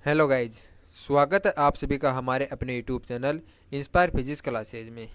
Hello guys. स्वागत है आप सभी का हमारे अपने YouTube channel inspire physics classes में।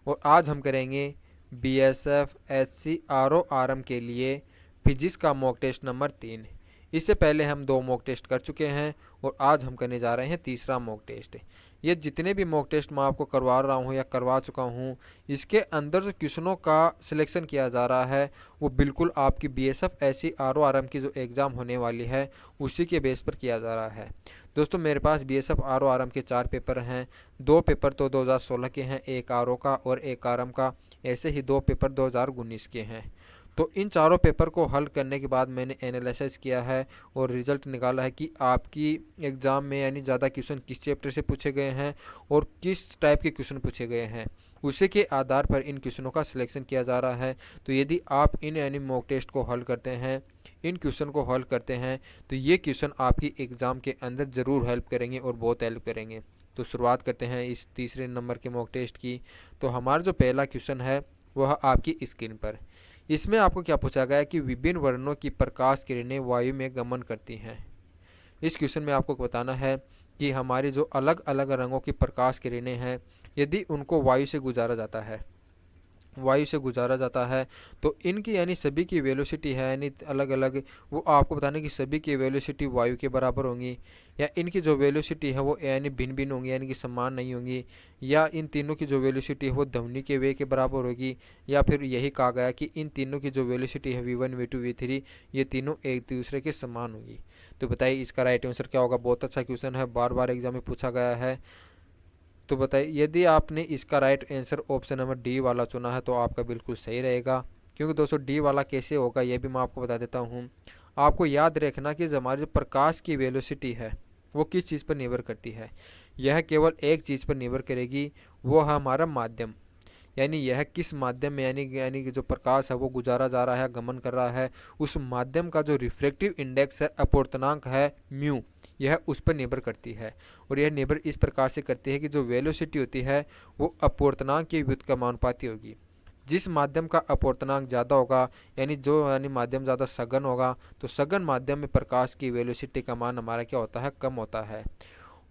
और आज हम करेंगे बीएसएफ एससी आरओ आरएम के लिए फिजिक्स का मॉक टेस्ट नंबर 3। इससे पहले हम 2 मॉक टेस्ट कर चुके हैं और आज हम करने जा रहे हैं तीसरा मॉक टेस्ट। ये जितने भी मॉक टेस्ट मैं आपको करवा रहा हूँ या करवा चुका हूँ, इसके अंदर जो क्वेश्चनों का सिलेक्शन किया जा रहा है वो बिल्कुल आपकी बीएसएफ एससी आरओ आरएम की जो एग्ज़ाम होने वाली है उसी के बेस पर किया जा रहा है। दोस्तों मेरे पास बीएसएफ आरओ आरएम के 4 पेपर हैं। 2 पेपर तो 2016 के हैं, एक आरओ का और एक आरएम का। ऐसे ही 2 पेपर 2019 के हैं। तो इन चारों पेपर को हल करने के बाद मैंने एनालिसिस किया है और रिजल्ट निकाला है कि आपकी एग्ज़ाम में यानी ज़्यादा क्वेश्चन किस चैप्टर से पूछे गए हैं और किस टाइप के क्वेश्चन पूछे गए हैं। उसी के आधार पर इन क्वेश्चनों का सिलेक्शन किया जा रहा है। तो यदि आप इन यानी मॉक टेस्ट को हल करते हैं, इन क्वेश्चन को हल करते हैं, तो ये क्वेश्चन आपकी एग्ज़ाम के अंदर ज़रूर हेल्प करेंगे और बहुत हेल्प करेंगे। तो शुरुआत करते हैं इस तीसरे नंबर के मॉक टेस्ट की। तो हमारा जो पहला क्वेश्चन है वह आपकी स्क्रीन पर। इसमें आपको क्या पूछा गया है कि विभिन्न वर्णों की प्रकाश किरणें वायु में गमन करती हैं। इस क्वेश्चन में आपको बताना है कि हमारी जो अलग अलग रंगों की प्रकाश किरणें हैं, यदि उनको वायु से गुजारा जाता है तो इनकी यानी सभी की वेलोसिटी है यानी अलग अलग, वो आपको बताना कि सभी की वेलोसिटी वायु के बराबर होंगी या इनकी जो वेलोसिटी है वो यानी भिन्न भिन्न होंगी यानी कि समान नहीं होंगी, या इन तीनों की जो वेलोसिटी है वो ध्वनि के वेग के बराबर होगी, या फिर यही कहा गया कि इन तीनों की जो वेलोसिटी है V1 V2 V3 ये तीनों एक दूसरे के समान होगी। तो बताइए इसका राइट आंसर क्या होगा। बहुत अच्छा क्वेश्चन है, बार बार एग्जाम में पूछा गया है। तो बताइए यदि आपने इसका right answer option number D वाला चुना है तो आपका बिल्कुल सही रहेगा। क्योंकि दोस्तों डी वाला कैसे होगा ये भी मैं आपको बता देता हूँ। आपको याद रखना कि हमारी जो प्रकाश की वेलोसिटी है वो किस चीज़ पर निर्भर करती है। यह केवल एक चीज़ पर निर्भर करेगी, वो है हमारा माध्यम। यानी यह किस माध्यम में यानी कि जो प्रकाश है वो गुजारा जा रहा है, गमन कर रहा है, उस माध्यम का जो रिफ्रैक्टिव इंडेक्स है, अपवर्तनांक है म्यू, यह उस पर निर्भर करती है। और यह निर्भर इस प्रकार से करती है कि जो वेलोसिटी होती है वो अपवर्तनांक के व्युत्क्रमानुपाती होगी। जिस माध्यम का अपवर्तनांक ज़्यादा होगा यानी माध्यम ज़्यादा सघन होगा तो सघन माध्यम में प्रकाश की वेलोसिटी का मान हमारा क्या होता है, कम होता है।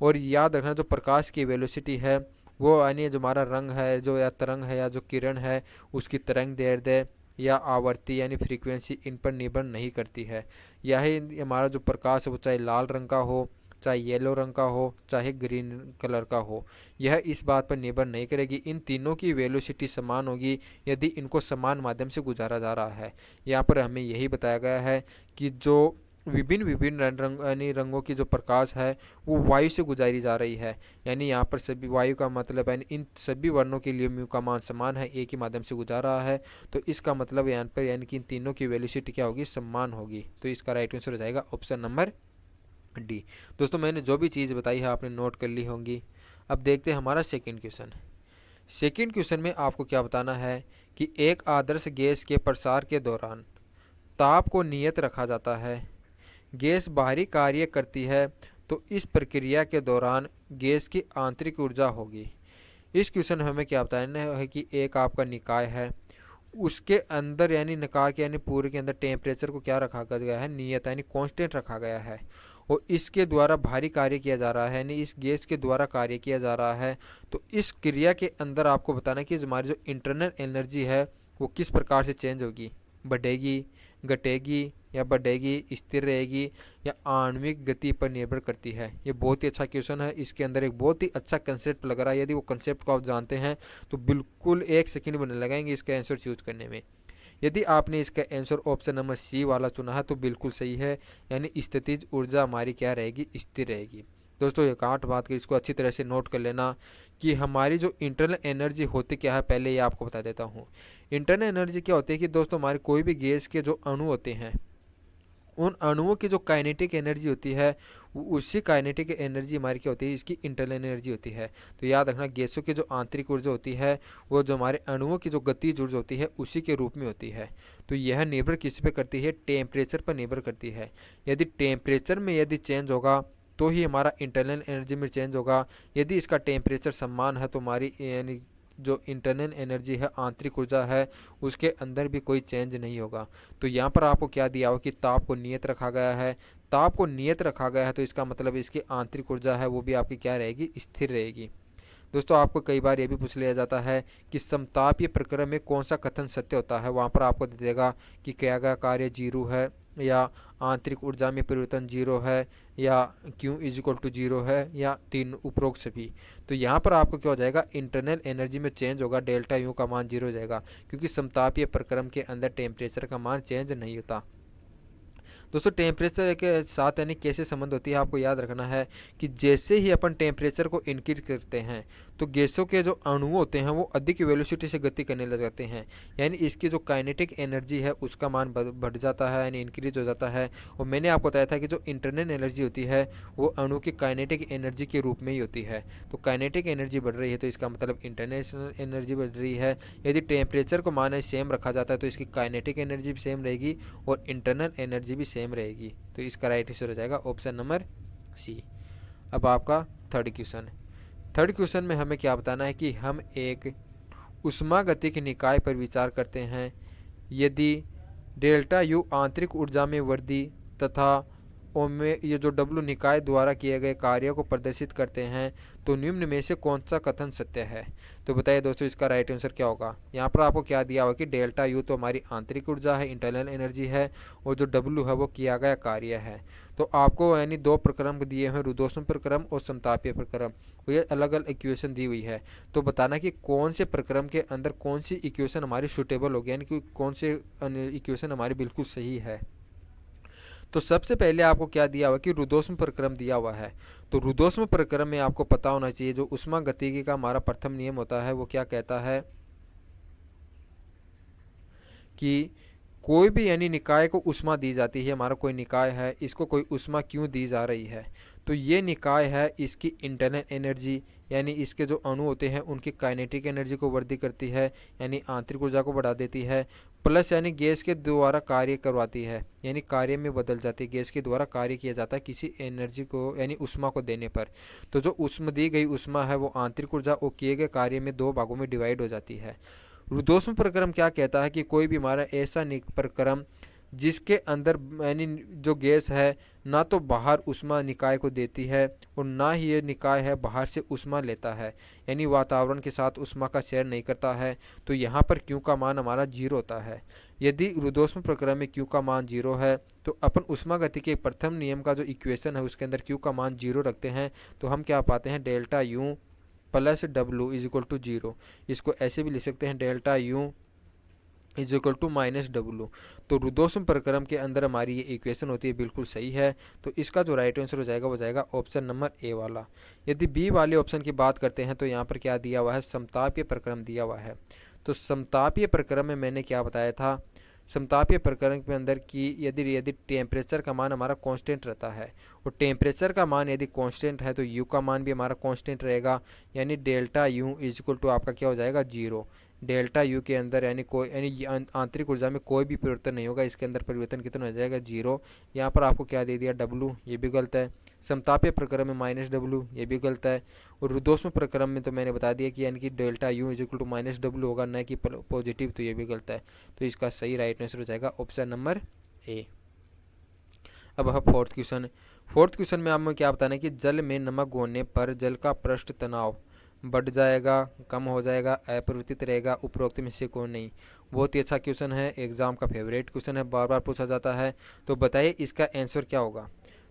और याद रखना जो प्रकाश की वेलोसिटी है वो यानी जो हमारा रंग है जो या तरंग है या जो किरण है उसकी तरंग दैर्ध्य या आवर्ती यानी फ्रीक्वेंसी इन पर निर्भर नहीं करती है। यही हमारा जो प्रकाश है वो चाहे लाल रंग का हो, चाहे येलो रंग का हो, चाहे ग्रीन कलर का हो, यह इस बात पर निर्भर नहीं करेगी। इन तीनों की वेलोसिटी समान होगी यदि इनको समान माध्यम से गुजारा जा रहा है। यहाँ पर हमें यही बताया गया है कि जो विभिन्न विभिन्न रंग यानी रंगों की जो प्रकाश है वो वायु से गुजारी जा रही है। यानी यहाँ पर सभी वायु का मतलब है इन सभी वर्णों के लिए म्यू का मान समान है, एक ही माध्यम से गुजार रहा है। तो इसका मतलब यहाँ पर यानी कि इन तीनों की वेलोसिटी क्या होगी, समान होगी। तो इसका राइट आंसर हो जाएगा ऑप्शन नंबर डी। दोस्तों मैंने जो भी चीज़ बताई है आपने नोट कर ली होंगी। अब देखते हैं हमारा सेकेंड क्वेश्चन। सेकेंड क्वेश्चन में आपको क्या बताना है कि एक आदर्श गैस के प्रसार के दौरान ताप को नियत रखा जाता है, गैस बाहरी कार्य करती है, तो इस प्रक्रिया के दौरान गैस की आंतरिक ऊर्जा होगी। इस क्वेश्चन में हमें क्या बताना है कि एक आपका निकाय है, उसके अंदर यानी निकाय के यानी पूरे के अंदर टेम्परेचर को क्या रखा गया है, नियत यानी कांस्टेंट रखा गया है, और इसके द्वारा भारी कार्य किया जा रहा है यानी इस गैस के द्वारा कार्य किया जा रहा है। तो इस क्रिया के अंदर आपको बताना है कि हमारी जो इंटरनल एनर्जी है वो किस प्रकार से चेंज होगी, बढ़ेगी, घटेगी या बढ़ेगी, स्थिर रहेगी या आणविक गति पर निर्भर करती है। ये बहुत ही अच्छा क्वेश्चन है, इसके अंदर एक बहुत ही अच्छा कंसेप्ट लग रहा है। यदि वो कंसेप्ट को आप जानते हैं तो बिल्कुल 1 सेकंड भी नहीं लगाएंगे इसका आंसर चूज करने में। यदि आपने इसका आंसर ऑप्शन नंबर सी वाला चुना है तो बिल्कुल सही है, यानी स्थितिज ऊर्जा हमारी क्या रहेगी, स्थिर रहेगी। दोस्तों एक आठ बात की इसको अच्छी तरह से नोट कर लेना कि हमारी जो इंटरनल एनर्जी होती क्या है, पहले ये आपको बता देता हूँ। इंटरनल एनर्जी क्या होती है कि दोस्तों हमारे कोई भी गैस के जो अणु होते हैं उन अणुओं की जो काइनेटिक एनर्जी होती है उसी काइनेटिक एनर्जी हमारी क्या होती है, इसकी इंटरनल एनर्जी होती है। तो याद रखना गैसों की जो आंतरिक ऊर्जा होती है वो जो हमारे अणुओं की जो गतिज ऊर्जा होती है उसी के रूप में होती है। तो यह निर्भर किस पे करती है, टेम्परेचर पर निर्भर करती है। यदि टेम्परेचर में यदि चेंज होगा तो ही हमारा इंटरनल एनर्जी में चेंज होगा। यदि इसका टेम्परेचर समान है तो हमारी यानी जो इंटरनल एनर्जी है, आंतरिक ऊर्जा है, उसके अंदर भी कोई चेंज नहीं होगा। तो यहाँ पर आपको क्या दिया हुआ कि ताप को नियत रखा गया है। ताप को नियत रखा गया है तो इसका मतलब इसकी आंतरिक ऊर्जा है वो भी आपकी क्या रहेगी, स्थिर रहेगी। दोस्तों आपको कई बार ये भी पूछ लिया जाता है कि समतापीय प्रक्रम में कौन सा कथन सत्य होता है। वहाँ पर आपको दे देगा कि किया गया कार्य जीरो है, या आंतरिक ऊर्जा में परिवर्तन जीरो है, या Q is equal to zero है, या तीन उपरोक्त सभी। तो यहाँ पर आपको क्या हो जाएगा, इंटरनल एनर्जी में चेंज होगा, डेल्टा यू का मान जीरो हो जाएगा, क्योंकि समतापीय प्रक्रम के अंदर टेम्परेचर का मान चेंज नहीं होता। दोस्तों टेम्परेचर के साथ यानी कैसे संबंध होती है, आपको याद रखना है कि जैसे ही अपन टेम्परेचर को इंक्रीज करते हैं तो गैसों के जो अणु होते हैं वो अधिक वेलोसिटी से गति करने लग जाते हैं, यानी इसकी जो काइनेटिक एनर्जी है उसका मान बढ़ जाता है, यानी इंक्रीज हो जाता है। और मैंने आपको बताया था कि जो इंटरनल एनर्जी होती है वो अणु की काइनेटिक एनर्जी के रूप में ही होती है। तो काइनेटिक एनर्जी बढ़ रही है तो इसका मतलब इंटरनल एनर्जी बढ़ रही है। यदि टेम्परेचर को मान सेम रखा जाता है तो इसकी काइनेटिक एनर्जी भी सेम रहेगी और इंटरनल एनर्जी भी सेम रहेगी। तो इसका राइट आंसर हो जाएगा ऑप्शन नंबर सी। अब आपका थर्ड क्वेश्चन। थर्ड क्वेश्चन में हमें क्या बताना है कि हम एक उष्मागतिक निकाय पर विचार करते हैं। यदि डेल्टा यू आंतरिक ऊर्जा में वृद्धि तथा ये जो डब्लू निकाय द्वारा किए गए कार्य को प्रदर्शित करते हैं तो निम्न में से कौन सा कथन सत्य है। तो बताइए दोस्तों इसका राइट आंसर क्या होगा। यहाँ पर आपको क्या दिया हुआ कि डेल्टा यू तो हमारी आंतरिक ऊर्जा है, इंटरनल एनर्जी है, और जो डब्लू है वो किया गया कार्य है। तो आपको यानी दो प्रक्रम दिए हैं, रुद्धोष्म प्रक्रम और समतापीय प्रक्रम, ये अलग अलग इक्वेशन दी हुई है। तो बताना कि कौन से प्रक्रम के अंदर कौन सी इक्वेशन हमारी सूटेबल होगी, यानी कि कौन से इक्वेशन हमारी बिल्कुल सही है। तो सबसे पहले आपको क्या दिया हुआ कि रुद्धोष्म प्रक्रम दिया हुआ है। तो रुद्धोष्म प्रक्रम में आपको पता होना चाहिए जो ऊष्मागतिकी का हमारा प्रथम नियम होता है वो क्या कहता है कि कोई भी यानी निकाय को ऊष्मा दी जाती है। हमारा कोई निकाय है, इसको कोई ऊष्मा क्यों दी जा रही है, तो ये निकाय है इसकी इंटरनल एनर्जी यानी इसके जो अणु होते हैं उनकी काइनेटिक एनर्जी को वृद्धि करती है, यानी आंतरिक ऊर्जा को बढ़ा देती है, प्लस यानी गैस के द्वारा कार्य करवाती है, यानी कार्य में बदल जाती है। गैस के द्वारा कार्य किया जाता है किसी एनर्जी को यानी ऊष्मा को देने पर। तो जो ऊष्मा दी गई ऊष्मा है वो आंतरिक ऊर्जा और किए गए कार्य में दो भागों में डिवाइड हो जाती है। रुद्धोष्म प्रक्रम क्या कहता है कि कोई भी हमारा ऐसा प्रक्रम जिसके अंदर यानी जो गैस है ना तो बाहर ऊष्मा निकाय को देती है और ना ही ये निकाय है बाहर से ऊष्मा लेता है, यानी वातावरण के साथ ऊष्मा का शेयर नहीं करता है, तो यहाँ पर क्यू का मान हमारा जीरो होता है। यदि रुद्धोष्म प्रक्रम में क्यू का मान जीरो है तो अपन ऊष्मागतिकी के प्रथम नियम का जो इक्वेशन है उसके अंदर क्यू का मान जीरो रखते हैं तो हम क्या पाते हैं, delta U plus W is equal to zero. इसको ऐसे भी लिख सकते हैं, delta U is equal to minus W. तो रुद्धोष्म प्रक्रम के अंदर हमारी ये इक्वेशन होती है, बिल्कुल सही है। तो इसका जो राइट आंसर हो जाएगा वो जाएगा ऑप्शन नंबर ए वाला। यदि बी वाले ऑप्शन की बात करते हैं तो यहाँ पर क्या दिया हुआ है, समतापीय प्रक्रम दिया हुआ है। तो समतापीय प्रक्रम में मैंने क्या बताया था, समतापीय प्रक्रम के अंदर की यदि टेम्परेचर का मान हमारा कांस्टेंट रहता है और टेम्परेचर का मान यदि कांस्टेंट है तो यू का मान भी हमारा कांस्टेंट रहेगा, यानी delta U is equal to आपका क्या हो जाएगा, जीरो। डेल्टा यू के अंदर यानी आंतरिक ऊर्जा में कोई भी परिवर्तन नहीं होगा, इसके अंदर परिवर्तन कितना हो जाएगा, जीरो। यहाँ पर आपको क्या दे दिया, डब्लू, ये भी गलत है। समतापीय प्रक्रम में माइनस डब्लू, ये भी गलत है। और रुद्धोष्म प्रक्रम में तो मैंने बता दिया कि यानी कि delta U is equal to minus W होगा, न कि पॉजिटिव, तो ये भी गलत है। तो इसका सही राइट आंसर हो जाएगा ऑप्शन नंबर ए। अब है फोर्थ क्वेश्चन। फोर्थ क्वेश्चन में आपको क्या बताना है कि जल में नमक घोलने पर जल का पृष्ठ तनाव बढ़ जाएगा, कम हो जाएगा, अपरिवर्तित रहेगा, उपरोक्त में से कौन नहीं। बहुत ही अच्छा क्वेश्चन है, एग्जाम का फेवरेट क्वेश्चन है, बार बार पूछा जाता है। तो बताइए इसका आंसर क्या होगा।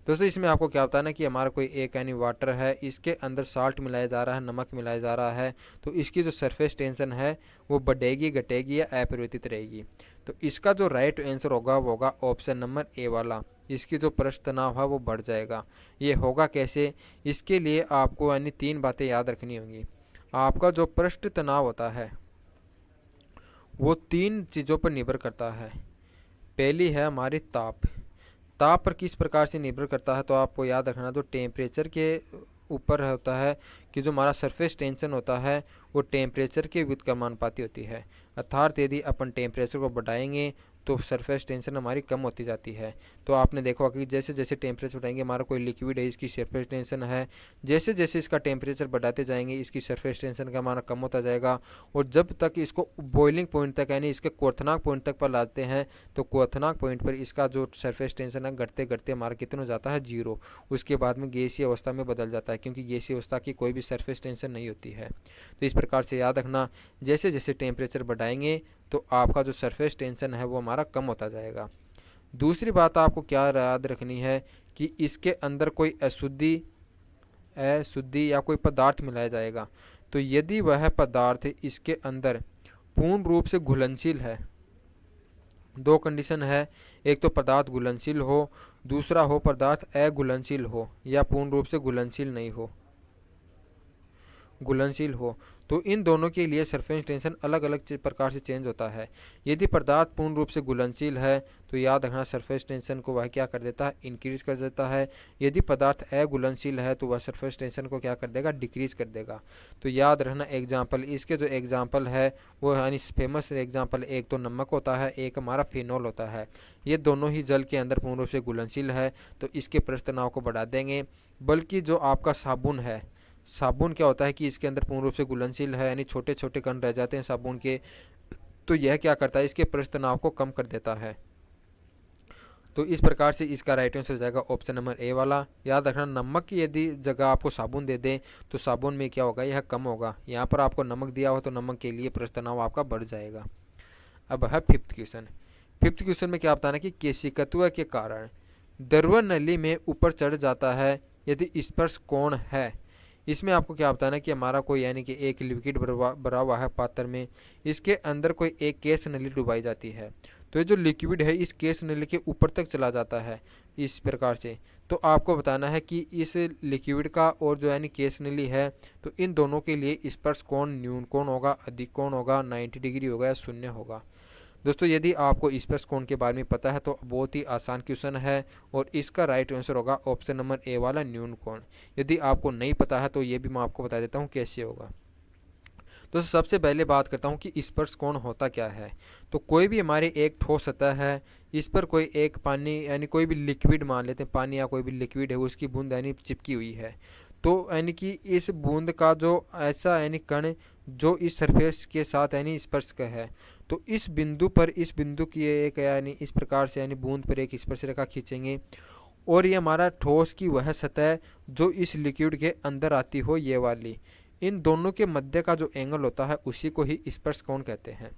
दोस्तों इसमें आपको क्या बताना है कि हमारा कोई एक यानी वाटर है, इसके अंदर साल्ट मिलाया जा रहा है, नमक मिलाया जा रहा है, तो इसकी जो सरफेस टेंशन है वो बढ़ेगी, घटेगी या अपरिवर्तित रहेगी। तो इसका जो राइट आंसर होगा वो होगा ऑप्शन नंबर ए वाला, इसकी जो पृष्ठ तनाव है वो बढ़ जाएगा। ये होगा कैसे, इसके लिए आपको यानी तीन बातें याद रखनी होंगी। आपका जो पृष्ठ तनाव होता है वो तीन चीज़ों पर निर्भर करता है। पहली है हमारी ताप। ताप पर किस प्रकार से निर्भर करता है, तो आपको याद रखना, तो टेम्परेचर के ऊपर होता है कि जो हमारा सरफेस टेंशन होता है वो टेम्परेचर के व्युत्क्रमानुपाती होती है। अर्थात यदि अपन टेम्परेचर को बढ़ाएंगे तो सरफेस टेंशन हमारी कम होती जाती है। तो आपने देखा होगा कि जैसे जैसे टेम्परेचर बढ़ाएंगे, हमारा कोई लिक्विड है इसकी सरफेस टेंशन है, जैसे जैसे इसका टेम्परेचर बढ़ाते जाएंगे इसकी सरफेस टेंशन का हमारा कम होता जाएगा। और जब तक इसको बॉइलिंग पॉइंट तक यानी इसके क्वथनांक पॉइंट तक पर लाते हैं तो क्वथनांक पॉइंट पर इसका जो सरफेस टेंशन है घटते घटते हमारा कितना हो जाता है, 0। उसके बाद में गैसीय अवस्था में बदल जाता है, क्योंकि गैसीय अवस्था की कोई भी सरफेस टेंशन नहीं होती है। तो इस प्रकार से याद रखना, जैसे जैसे टेम्परेचर बढ़ाएंगे तो आपका जो सरफेस टेंशन है वो हमारा कम होता जाएगा। दूसरी बात आपको क्या याद रखनी है कि इसके अंदर कोई अशुद्धि या कोई पदार्थ मिलाया जाएगा, तो यदि वह पदार्थ इसके अंदर पूर्ण रूप से घुलनशील है, दो कंडीशन है, एक तो पदार्थ घुलनशील हो, दूसरा हो पदार्थ अघुलनशील हो या पूर्ण रूप से घुलनशील हो, तो इन दोनों के लिए सरफेस टेंशन अलग अलग प्रकार से चेंज होता है। यदि पदार्थ पूर्ण रूप से घुलनशील है तो याद रखना सरफेस टेंशन को वह क्या कर देता है, इंक्रीज कर देता है। यदि पदार्थ अघुलनशील है तो वह सरफेस टेंशन को क्या कर देगा, डिक्रीज कर देगा। तो याद रखना एग्जाम्पल, इसके जो एग्जाम्पल है वो यानी फेमस एग्जाम्पल, एक तो नमक होता है, एक हमारा फिनॉल होता है। ये दोनों ही जल के अंदर पूर्ण रूप से घुलनशील है तो इसके पृष्ठ तनाव को बढ़ा देंगे। बल्कि जो आपका साबुन है, साबुन क्या होता है कि इसके अंदर पूर्ण रूप से घुलनशील है यानी छोटे छोटे कण रह जाते हैं साबुन के, तो यह क्या करता है, इसके पृष्ठ तनाव को कम कर देता है। तो इस प्रकार से इसका राइट आंसर हो जाएगा ऑप्शन नंबर ए वाला। याद रखना नमक की यदि जगह आपको साबुन दे दें तो साबुन में क्या होगा, यह कम होगा। यहाँ पर आपको नमक दिया हो तो नमक के लिए पृष्ठ तनाव आपका बढ़ जाएगा। अब है फिफ्थ क्वेश्चन। फिफ्थ क्वेश्चन में क्या बताना कि केशिकत्व के कारण द्रव नली में ऊपर चढ़ जाता है यदि स्पर्श कोण है। इसमें आपको क्या बताना है कि हमारा कोई यानी कि एक लिक्विड भरा हुआ है पात्र में, इसके अंदर कोई एक केस नली डुबाई जाती है, तो ये जो लिक्विड है इस केस नली के ऊपर तक चला जाता है इस प्रकार से। तो आपको बताना है कि इस लिक्विड का और जो यानी केस नली है तो इन दोनों के लिए स्पर्श कोण न्यून कोण होगा, अधिक कोण होगा, 90 डिग्री होगा या शून्य होगा। दोस्तों यदि आपको स्पर्श कोण के बारे में पता है तो बहुत ही आसान क्वेश्चन है और इसका राइट आंसर होगा ऑप्शन नंबर ए वाला न्यून कोण। यदि आपको नहीं पता है तो ये भी मैं आपको बता देता हूँ कैसे होगा। दोस्तों सबसे पहले बात करता हूँ कि स्पर्श कोण होता क्या है। तो कोई भी हमारी एक ठोस सतह है, इस पर कोई एक पानी यानी कोई भी लिक्विड मान लेते हैं, पानी या कोई भी लिक्विड है उसकी बूंद यानी चिपकी हुई है, तो यानी कि इस बूंद का जो ऐसा यानी कण जो इस सरफेस के साथ यानी स्पर्श का है, तो इस बिंदु पर इस बिंदु की एक यानी इस प्रकार से यानी बूंद पर एक स्पर्श रेखा खींचेंगे और ये हमारा ठोस की वह सतह जो इस लिक्विड के अंदर आती हो, ये वाली, इन दोनों के मध्य का जो एंगल होता है उसी को ही स्पर्श कोण कहते हैं।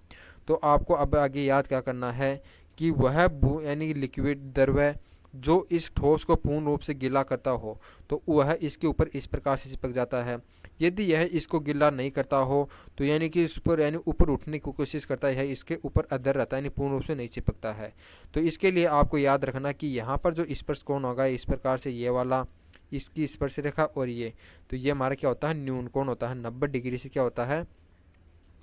तो आपको अब आगे याद क्या करना है कि वह यानी लिक्विड द्रव जो इस ठोस को पूर्ण रूप से गीला करता हो तो वह इसके ऊपर इस प्रकार से चिपक जाता है। यदि यह इसको गीला नहीं करता हो तो यानी कि इस पर यानी ऊपर उठने की कोशिश करता है, इसके ऊपर अधर रहता है यानी पूर्ण रूप से नहीं चिपकता है। तो इसके लिए आपको याद रखना कि यहाँ पर जो स्पर्श कोण होगा इस प्रकार से ये वाला, इसकी स्पर्श रेखा और ये, तो ये हमारा क्या होता है, न्यून कोण होता है। 90 डिग्री से क्या होता है,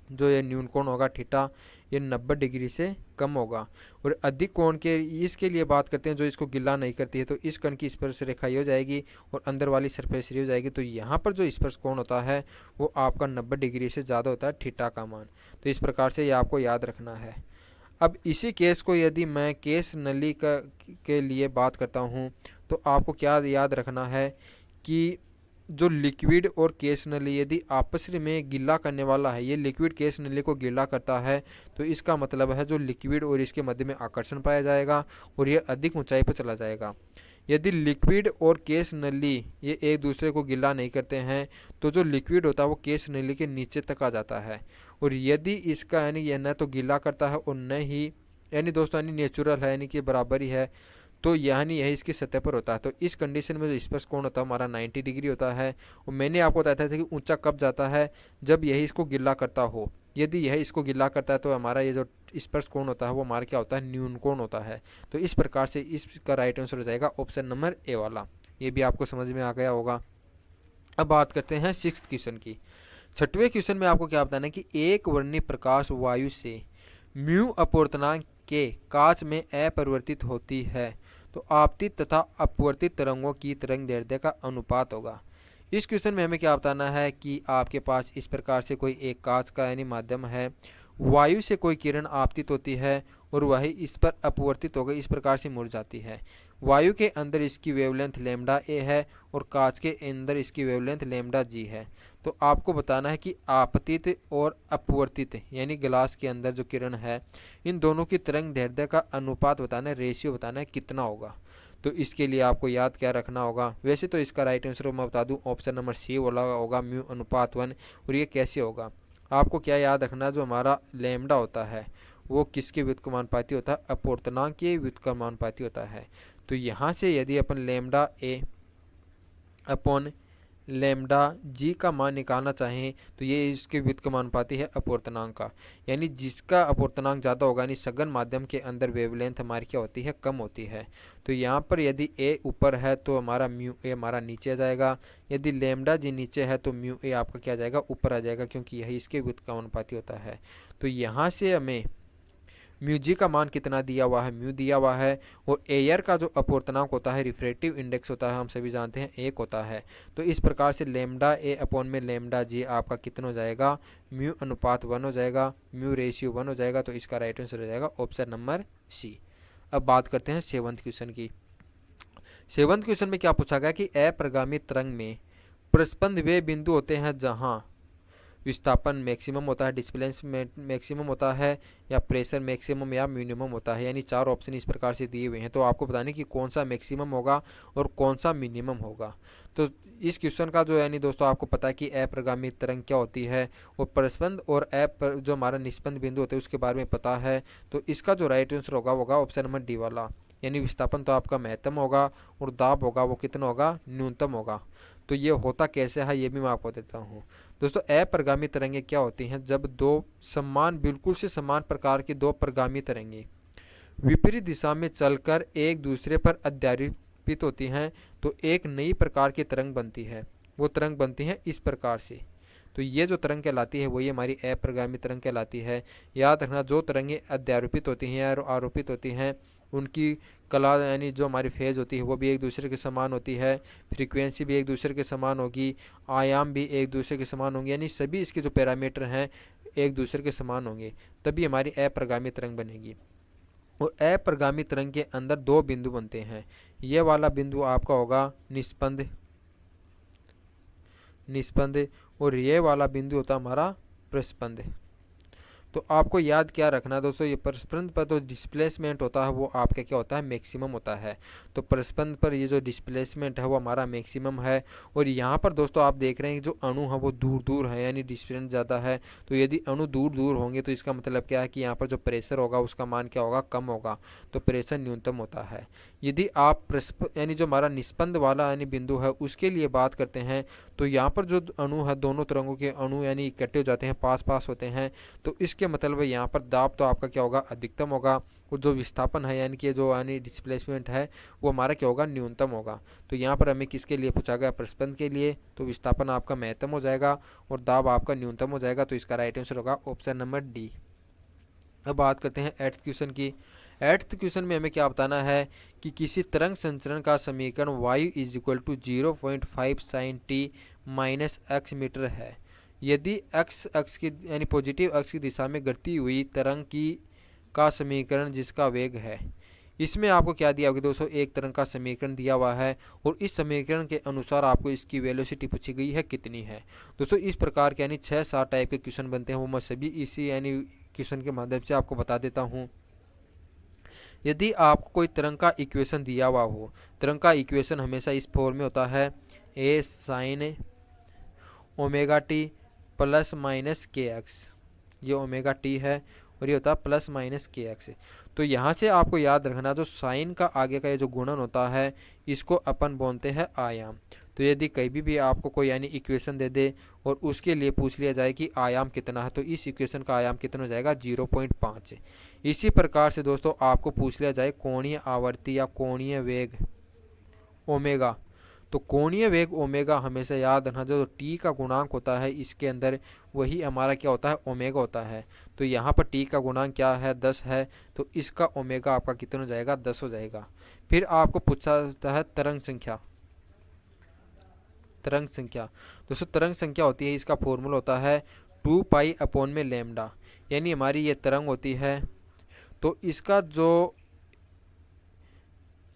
जो ये न्यून कोण होगा थीटा, ये 90 डिग्री से कम होगा। और अधिक कोण के इसके लिए बात करते हैं जो इसको गिला नहीं करती है, तो इस कण की स्पर्श रेखा ये हो जाएगी और अंदर वाली सरफेस ये हो जाएगी। तो यहाँ पर जो स्पर्श कोण होता है वो आपका 90 डिग्री से ज़्यादा होता है थीटा का मान। तो इस प्रकार से ये आपको याद रखना है। अब इसी केस को यदि मैं केस नली के लिए बात करता हूँ तो आपको क्या याद रखना है कि जो लिक्विड और केस नली यदि आपस में गिला करने वाला है, ये लिक्विड केस नली को गिला करता है, तो इसका मतलब है जो लिक्विड और इसके मध्य में आकर्षण पाया जाएगा और ये अधिक ऊंचाई पर चला जाएगा। यदि लिक्विड और केस नली ये एक दूसरे को गिला नहीं करते हैं तो जो लिक्विड होता है वो केस नली के नीचे तक आ जाता है। और यदि इसका यानी यह न तो गिला करता है और न ही यानी दोस्तों यानी नेचुरल है यानी कि बराबर ही है, तो यानी यही इसकी सतह पर होता है। तो इस कंडीशन में जो स्पर्श कोण होता है हमारा 90 डिग्री होता है। और मैंने आपको बताया था कि ऊंचा कब जाता है, जब यही इसको गिला करता हो। यदि यह इसको गिला करता है तो हमारा ये जो स्पर्श कोण होता है वो हमारा क्या होता है, न्यून कोण होता है। तो इस प्रकार से इसका राइट आंसर हो जाएगा ऑप्शन नंबर ए वाला। ये भी आपको समझ में आ गया होगा। अब बात करते हैं 6th क्वेश्चन की। 6वें क्वेश्चन में आपको क्या बताना है कि एक वर्णीय प्रकाश वायु से म्यू अपवर्तनांक के कांच में अपरिवर्तित होती है तो आपतित तथा अपवर्तित तरंगों की तरंग दैर्ध्य का अनुपात होगा। इस क्वेश्चन में हमें क्या बताना है कि आपके पास इस प्रकार से कोई एक कांच का यानी माध्यम है, वायु से कोई किरण आपतित होती है और वही इस पर अपवर्तित होकर इस प्रकार से मुड़ जाती है। वायु के अंदर इसकी वेवलेंथ लैम्डा ए है और कांच के अंदर इसकी वेवलेंथ लैम्डा जी है। तो आपको बताना है कि आपतित और अपवर्तित यानी ग्लास के अंदर जो किरण है, इन दोनों की तरंग दैर्ध्य का अनुपात बताना है, रेशियो बताना है कितना होगा। तो इसके लिए आपको याद क्या रखना होगा, वैसे तो इसका राइट आंसर मैं बता दूं ऑप्शन नंबर सी वाला होगा, म्यू अनुपात 1। और ये कैसे होगा, आपको क्या याद रखना, जो हमारा लैम्डा होता है वो किसके व्युत्क्रमानुपाती होता है, अपवर्तनांक के व्युत्क्रमानुपाती होता है। तो यहाँ से यदि अपन लैम्डा ए अपॉन लैम्डा जी का मान निकालना चाहें तो ये इसके व्युत्क्रमानुपाती है अपवर्तनांक का, यानी जिसका अपवर्तनांक ज़्यादा होगा यानी सघन माध्यम के अंदर वेवलेंथ हमारी क्या होती है, कम होती है। तो यहाँ पर यदि ए ऊपर है तो हमारा म्यू ए हमारा नीचे आ जाएगा, यदि लैम्डा जी नीचे है तो म्यू ए आपका क्या आ जाएगा, ऊपर आ जाएगा, क्योंकि यही इसके व्युत्क्रमानुपाती होता है। तो यहाँ से हमें म्यू जी का मान कितना दिया हुआ है, म्यू दिया हुआ है, और एयर का जो अपवर्तनांक होता है, रिफ्रैक्टिव इंडेक्स होता है, हम सभी जानते हैं 1 होता है। तो इस प्रकार से लैम्डा ए अपॉन में लैम्डा जी आपका कितना हो जाएगा, म्यू अनुपात 1 हो जाएगा, म्यू रेशियो 1 हो जाएगा। तो इसका राइट आंसर हो जाएगा ऑप्शन नंबर सी। अब बात करते हैं 7th क्वेश्चन की। 7th क्वेश्चन में क्या पूछा गया कि अप्रगामी तरंग में प्रस्पंद वे बिंदु होते हैं जहाँ विस्थापन मैक्सिमम होता है, डिस्प्लेसमेंट मैक्सिमम होता है, या प्रेशर मैक्सिमम या मिनिमम होता है। यानी 4 ऑप्शन इस प्रकार से दिए हुए हैं। तो आपको बताने कि कौन सा मैक्सिमम होगा और कौन सा मिनिमम होगा। तो इस क्वेश्चन का जो यानी दोस्तों आपको पता है कि अप्रगामी तरंग क्या होती है, और प्रस्पंद और जो हमारा निस्पंद बिंदु होते हैं उसके बारे में पता है। तो इसका जो राइट आंसर होगा ऑप्शन नंबर डी वाला, यानी विस्थापन तो आपका महत्तम होगा और दाब होगा वो कितना होगा, न्यूनतम होगा। तो ये होता कैसे है ये भी मैं आपको देता हूँ। दोस्तों अप्रगामी तरंगें क्या होती हैं, जब दो बिल्कुल से समान प्रकार की दो प्रगामी तरंगें विपरीत दिशा में चलकर एक दूसरे पर अध्यारोपित होती हैं तो एक नई प्रकार की तरंग बनती है। वो तरंग बनती है इस प्रकार से। तो ये जो तरंग कहलाती है वही हमारी अप्रगामी तरंग कहलाती है। याद रखना, जो तरंगें अध्यारोपित होती हैं और आरोपित होती हैं उनकी कला यानी जो हमारी फेज होती है वो भी एक दूसरे के समान होती है, फ्रीक्वेंसी भी एक दूसरे के समान होगी, आयाम भी एक दूसरे के समान होंगे, यानी सभी इसके जो पैरामीटर हैं एक दूसरे के समान होंगे, तभी हमारी अप्रगामी तरंग बनेगी। और अप्रगामी तरंग के अंदर 2 बिंदु बनते हैं। ये वाला बिंदु आपका होगा निस्पंद और ये वाला बिंदु होता हमारा प्रस्पंद। तो आपको याद क्या रखना है दोस्तों, ये प्रस्पंद पर तो डिस्प्लेसमेंट होता है वो आपका क्या होता है, मैक्सिमम होता है। तो प्रस्पंद पर ये जो डिस्प्लेसमेंट है वो हमारा मैक्सिमम है। और यहाँ पर दोस्तों आप देख रहे हैं कि जो अणु है वो दूर दूर है, यानी डिस्प्लेसमेंट ज़्यादा है। तो यदि अणु दूर दूर होंगे तो इसका मतलब क्या है कि यहाँ पर जो प्रेशर होगा उसका मान क्या होगा, कम होगा। तो प्रेशर न्यूनतम होता है। यदि आप यानी जो हमारा निस्पंद वाला यानी बिंदु है उसके लिए बात करते हैं तो यहाँ पर जो अणु है, दोनों तरंगों के अणु यानी इकट्ठे हो जाते हैं, पास पास होते हैं। तो इसके मतलब है यहाँ पर दाब तो आपका क्या होगा, अधिकतम होगा। और जो विस्थापन है यानी कि जो यानी डिस्प्लेसमेंट है वो हमारा क्या होगा, न्यूनतम होगा। तो यहाँ पर हमें किसके लिए पूछा गया, प्रस्पंद के लिए। तो विस्थापन आपका महत्तम हो जाएगा और दाब आपका न्यूनतम हो जाएगा। तो इसका राइट आंसर होगा ऑप्शन नंबर डी। अब बात करते हैं 8th क्वेश्चन की। 8th क्वेश्चन में हमें क्या बताना है कि किसी तरंग संचरण का समीकरण y is equal to 0.5 sin t minus x metre है। यदि x अक्ष की यानी पॉजिटिव अक्ष की दिशा में घटती हुई तरंग का समीकरण जिसका वेग है। इसमें आपको क्या दिया होगा दोस्तों, एक तरंग का समीकरण दिया हुआ है और इस समीकरण के अनुसार आपको इसकी वेलोसिटी पूछी गई है कितनी है। दोस्तों इस प्रकार के यानी 6-7 टाइप के क्वेश्चन बनते हैं, वो मैं सभी इसी यानी क्वेश्चन के माध्यम से आपको बता देता हूँ। यदि आपको कोई तरंग का इक्वेशन दिया हुआ हो, तरंग का इक्वेशन हमेशा इस फॉर्म में होता है, A sine omega t plus minus के एक्स। ये ओमेगा टी है और ये होता है प्लस माइनस के एक्स। तो यहाँ से आपको याद रखना, जो साइन का आगे का ये जो गुणन होता है इसको अपन बोलते हैं आयाम। तो यदि कहीं भी आपको कोई यानी इक्वेशन दे दे और उसके लिए पूछ लिया जाए कि आयाम कितना है, तो इस इक्वेशन का आयाम कितना हो जाएगा, 0.5। इसी प्रकार से दोस्तों आपको पूछ लिया जाए कोणीय आवर्ती या कोणीय वेग ओमेगा, तो कोणीय वेग ओमेगा हमेशा याद रखना, जो टी का गुणांक होता है इसके अंदर वही हमारा क्या होता है, ओमेगा होता है। तो यहाँ पर टी का गुणांक क्या है, 10 है। तो इसका ओमेगा आपका कितना हो जाएगा, 10 हो जाएगा। फिर आपको पूछा जाता है तरंग संख्या। तरंग संख्या दोस्तों, तरंग संख्या होती है, इसका फॉर्मूला होता है 2 पाई अपॉन में लैम्डा। यानी हमारी ये तरंग होती है तो इसका जो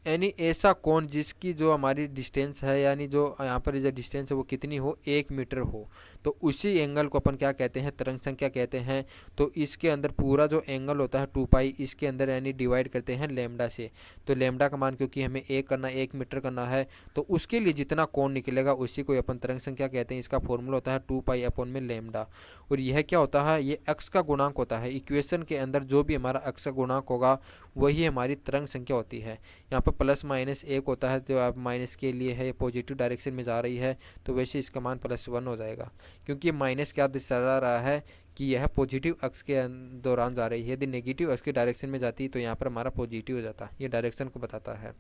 यानी ऐसा कोण जिसकी जो हमारी डिस्टेंस है, यानी जो यहाँ पर जो डिस्टेंस है वो कितनी हो, 1 मीटर हो, तो उसी एंगल को अपन क्या कहते हैं, तरंग संख्या कहते हैं। तो इसके अंदर पूरा जो एंगल होता है 2 पाई, इसके अंदर यानी डिवाइड करते हैं लैम्डा से। तो लैम्डा का मान क्योंकि हमें 1 मीटर करना है, तो उसके लिए जितना कोण निकलेगा उसी को अपन तरंग संख्या कहते हैं। इसका फॉर्मूला होता है 2 पाई/में लैम्डा। और यह क्या होता है, ये एक्स का गुणांक होता है। इक्वेशन के अंदर जो भी हमारा एक्स का गुणांक होगा वही हमारी तरंग संख्या होती है। यहाँ पर प्लस माइनस 1 होता है, तो आप माइनस के लिए है, पॉजिटिव डायरेक्शन में जा रही है, तो वैसे इसका मान +1 हो जाएगा, क्योंकि माइनस क्या दर्शा रहा है कि यह पॉजिटिव अक्ष के दौरान जा रही है। यदि नेगेटिव अक्ष के डायरेक्शन में जाती तो यहाँ पर हमारा पॉजिटिव हो जाता, ये डायरेक्शन को बताता है।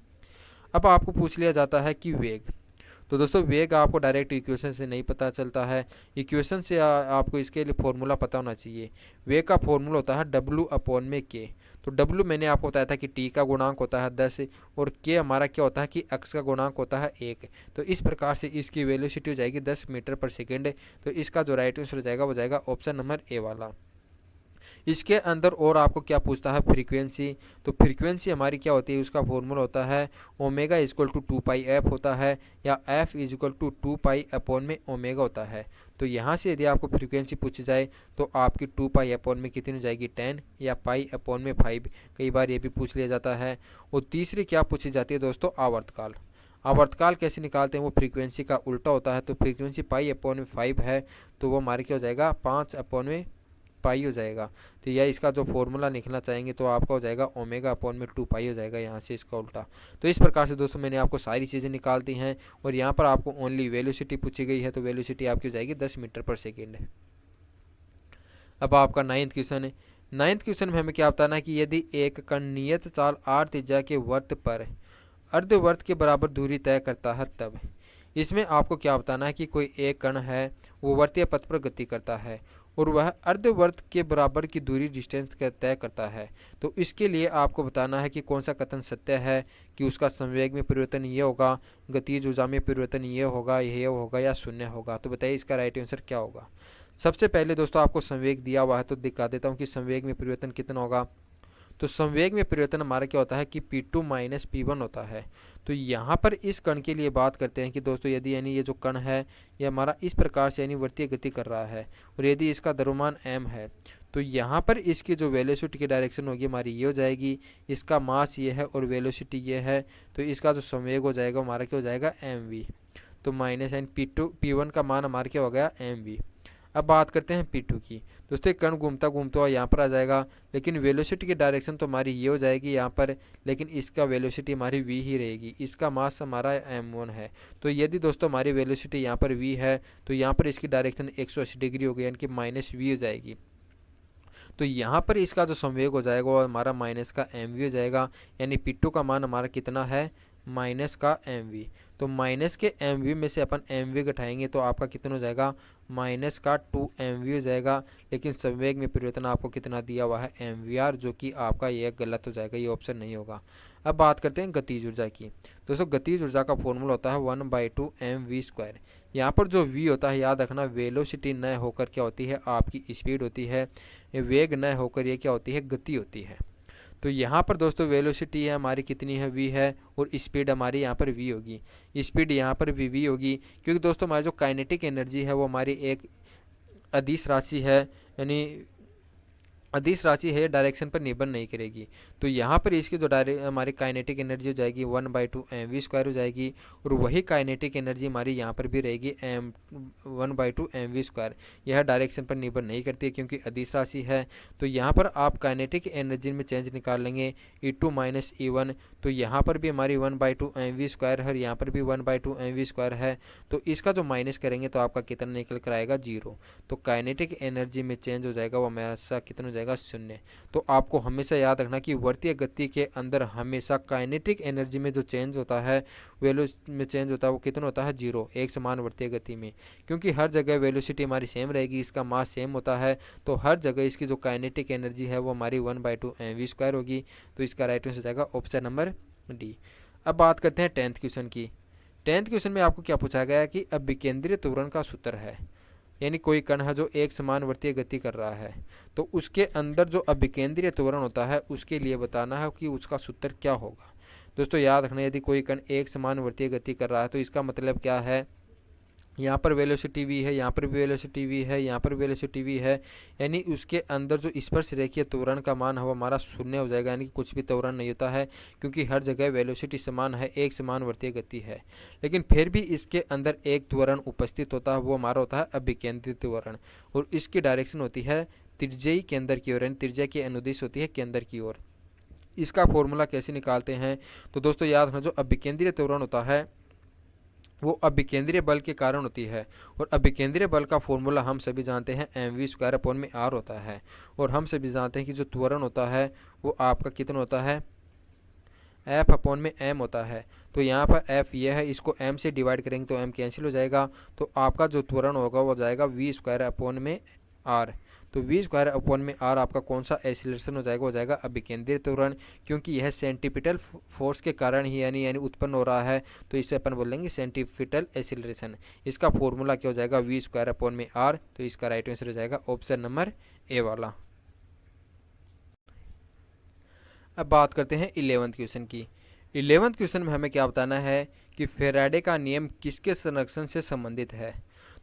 अब आपको पूछ लिया जाता है कि वेग, तो दोस्तों वेग आपको डायरेक्ट इक्वेशन से नहीं पता चलता है, इक्वेशन से आपको इसके लिए फॉर्मूला पता होना चाहिए। वेग का फॉर्मूला होता है W/K। तो W मैंने आपको बताया था कि T का गुणांक होता है 10 और K हमारा क्या होता है कि x का गुणांक होता है 1। तो इस प्रकार से इसकी वेलोसिटी हो जाएगी 10 मीटर पर सेकेंड। तो इसका जो राइट आंसर हो जाएगा वो जाएगा ऑप्शन नंबर ए वाला। इसके अंदर और आपको क्या पूछता है, फ्रीक्वेंसी। तो फ्रीक्वेंसी हमारी क्या होती है, उसका फॉर्मूला होता है ओमेगा इक्वल टू 2 पाई/f होता है, या f इक्वल टू 2 पाई/ओमेगा होता है। तो यहाँ से यदि आपको फ्रीक्वेंसी पूछी जाए तो आपकी 2 पाई/में कितनी हो जाएगी, 10, या पाई/में 5। कई बार ये भी पूछ लिया जाता है। और तीसरी क्या पूछी जाती है दोस्तों, आवर्तकाल। आवर्तकाल कैसे निकालते हैं, वो फ्रीक्वेंसी का उल्टा होता है। तो फ्रीक्वेंसी पाई/में 5 है, तो वो हमारे क्या हो जाएगा, 5/में पाई हो जाएगा। तो यह इसका जो फॉर्मूला निकलना चाहेंगे तो आपका हो जाएगा ओमेगा/में 2 पाई हो जाएगा, यहाँ से इसका उल्टा। तो इस प्रकार से दोस्तों मैंने आपको सारी चीज़ें निकाल दी हैं, और यहाँ पर आपको ओनली वेलोसिटी पूछी गई है, तो वेलोसिटी आपकी हो जाएगी 10 मीटर पर सेकेंड। अब आपका 9th क्वेश्चन है। 9th क्वेश्चन में हमें क्या बताना है कि यदि एक कण नियत चाल r त्रिज्या के वर्त पर अर्धवर्त के बराबर दूरी तय करता है तब। इसमें आपको क्या बताना है कि कोई एक कण है, वो वर्तीय पथ पर गति करता है और वह अर्धवर्त के बराबर की दूरी डिस्टेंस तय करता है। तो इसके लिए आपको बताना है कि कौन सा कथन सत्य है, कि उसका संवेग में परिवर्तन ये होगा, गतिज ऊर्जा में परिवर्तन ये होगा, यह होगा, या शून्य होगा। तो बताइए इसका राइट आंसर क्या होगा। सबसे पहले दोस्तों आपको संवेग दिया हुआ है, तो दिखा देता हूँ कि संवेग में परिवर्तन कितना होगा। तो संवेग में परिवर्तन हमारा क्या होता है कि P2 माइनस P1 होता है। तो यहाँ पर इस कण के लिए बात करते हैं कि दोस्तों यदि यानी ये जो कण है ये हमारा इस प्रकार से यानी वर्तीय गति कर रहा है, और यदि इसका द्रव्यमान m है, तो यहाँ पर इसकी जो वेलोसिटी की डायरेक्शन होगी हमारी ये हो जाएगी, इसका मास ये है और वेलोसिटी ये है, तो इसका जो संवेग हो जाएगा हमारा क्या हो जाएगा mv। तो माइनस एन P1 का मान हमारा क्या हो गया mv। अब बात करते हैं P2 की। दोस्तों कण घूमता घूमता हुआ यहाँ पर आ जाएगा, लेकिन वेलोसिटी की डायरेक्शन तो हमारी ये हो जाएगी यहाँ पर, लेकिन इसका वेलोसिटी हमारी v ही रहेगी। इसका मास हमारा m1 है। तो यदि दोस्तों हमारी वेलोसिटी यहाँ पर v है, तो यहाँ पर इसकी डायरेक्शन 180 डिग्री हो गई, यानी कि -v हो जाएगी। तो यहाँ पर इसका जो संवेग हो जाएगा वो हमारा माइनस का mv हो जाएगा, यानी P2 का मान हमारा कितना है, माइनस का mv। तो माइनस के mv में से अपन mv घटाएंगे तो आपका कितना हो जाएगा, माइनस का 2mv हो जाएगा। लेकिन संवेग में परिवर्तन आपको कितना दिया हुआ है, mvr, जो कि आपका ये गलत हो जाएगा, ये ऑप्शन नहीं होगा। अब बात करते हैं गतिज ऊर्जा की। दोस्तों गतिज ऊर्जा का फॉर्मूला होता है 1/2 mv²। यहाँ पर जो v होता है याद रखना, वेलोसिटी न होकर क्या होती है, आपकी स्पीड होती है। वेग न होकर ये क्या होती है, गति होती है। तो यहाँ पर दोस्तों वेलोसिटी है हमारी कितनी है, v है, और स्पीड हमारी यहाँ पर v होगी। स्पीड यहाँ पर भी v होगी, क्योंकि दोस्तों हमारी जो काइनेटिक एनर्जी है वो हमारी एक अदिश राशि है, यानी अदिश राशि है, डायरेक्शन पर निर्भर नहीं करेगी। तो यहाँ पर इसकी जो हमारी काइनेटिक एनर्जी हो जाएगी 1/2 mv² हो जाएगी, और वही काइनेटिक एनर्जी हमारी यहाँ पर भी रहेगी 1/2 mv²। यह डायरेक्शन पर निर्भर नहीं करती है क्योंकि अदिश राशि है। तो यहाँ पर आप काइनेटिक एनर्जी में चेंज निकाल लेंगे E2 माइनस E1। तो यहाँ पर भी हमारी 1/2 mv² है, यहाँ पर भी 1/2 mv² है। तो इसका जो माइनस करेंगे तो आपका कितना निकल कर आएगा, 0। तो काइनेटिक एनर्जी में चेंज हो जाएगा वो हमेशा कितना हो जाएगा, 0। तो आपको हमेशा याद रखना कि वर्तीय गति के अंदर हमेशा काइनेटिक एनर्जी में जो चेंज होता है, वेलो में चेंज होता है, वो कितना होता है, 0, एक समान वर्तीय गति में। क्योंकि हर जगह वेलोसिटी हमारी सेम रहेगी, इसका मास सेम होता है, तो हर जगह इसकी जो काइनेटिक एनर्जी है वो हमारी 1/2 mv² होगी। तो इसका राइट आंसर हो जाएगा ऑप्शन नंबर डी। अब बात करते हैं 10th क्वेश्चन की। 10th क्वेश्चन में आपको क्या पूछा गया है कि अभिकेंद्रीय त्वरण का सूत्र है। यानी कोई कण है जो एक समान वर्तीय गति कर रहा है, तो उसके अंदर जो अभिकेंद्रीय त्वरण होता है उसके लिए बताना है कि उसका सूत्र क्या होगा। दोस्तों याद रखना, यदि कोई कण एक समान वर्तीय गति कर रहा है तो इसका मतलब क्या है, यहाँ पर वेलोसिटी v है, यहाँ पर भी वेलोसिटी v है, यहाँ पर वेलोसिटी v है, यानी उसके अंदर जो स्पर्श रेखीय त्वरण का मान है वो हमारा शून्य हो जाएगा, यानी कि कुछ भी त्वरण नहीं होता है, क्योंकि हर जगह वेलोसिटी समान है, एक समान वर्तीय गति है। लेकिन फिर भी इसके अंदर एक त्वरण उपस्थित होता है, वो हमारा होता है अभिकेंद्रित त्वरण, और इसकी डायरेक्शन होती है त्रिज्यीय केंद्र की ओर, यानी त्रिज्या की अनुदिश होती है केंद्र की ओर। इसका फॉर्मूला कैसे निकालते हैं, तो दोस्तों याद रखना, जो अभिकेंद्रीय त्वरण होता है वो अभिकेंद्रीय बल के कारण होती है, और अभिकेंद्रीय बल का फॉर्मूला हम सभी जानते हैं mv²/r होता है, और हम सभी जानते हैं कि जो त्वरण होता है वो आपका कितना होता है, F/m होता है। तो यहाँ पर F ये है, इसको m से डिवाइड करेंगे तो m कैंसिल हो जाएगा, तो आपका जो त्वरण होगा वो जाएगा v²/r। तो v²/r आपका कौन सा एक्सीलरेशन हो जाएगा, हो जाएगा अभिकेंद्रीय त्वरण, क्योंकि यह सेंटीपिटल फोर्स के कारण ही यानी उत्पन्न हो रहा है, तो इसे अपन बोलेंगे सेंटीपिटल एक्सीलरेशन। इसका फॉर्मूला क्या हो जाएगा, v²/r। तो इसका राइट आंसर हो जाएगा ऑप्शन नंबर ए वाला। अब बात करते हैं 11th क्वेश्चन की। 11th क्वेश्चन में हमें क्या बताना है कि फैराडे का नियम किसके संरक्षण से संबंधित है।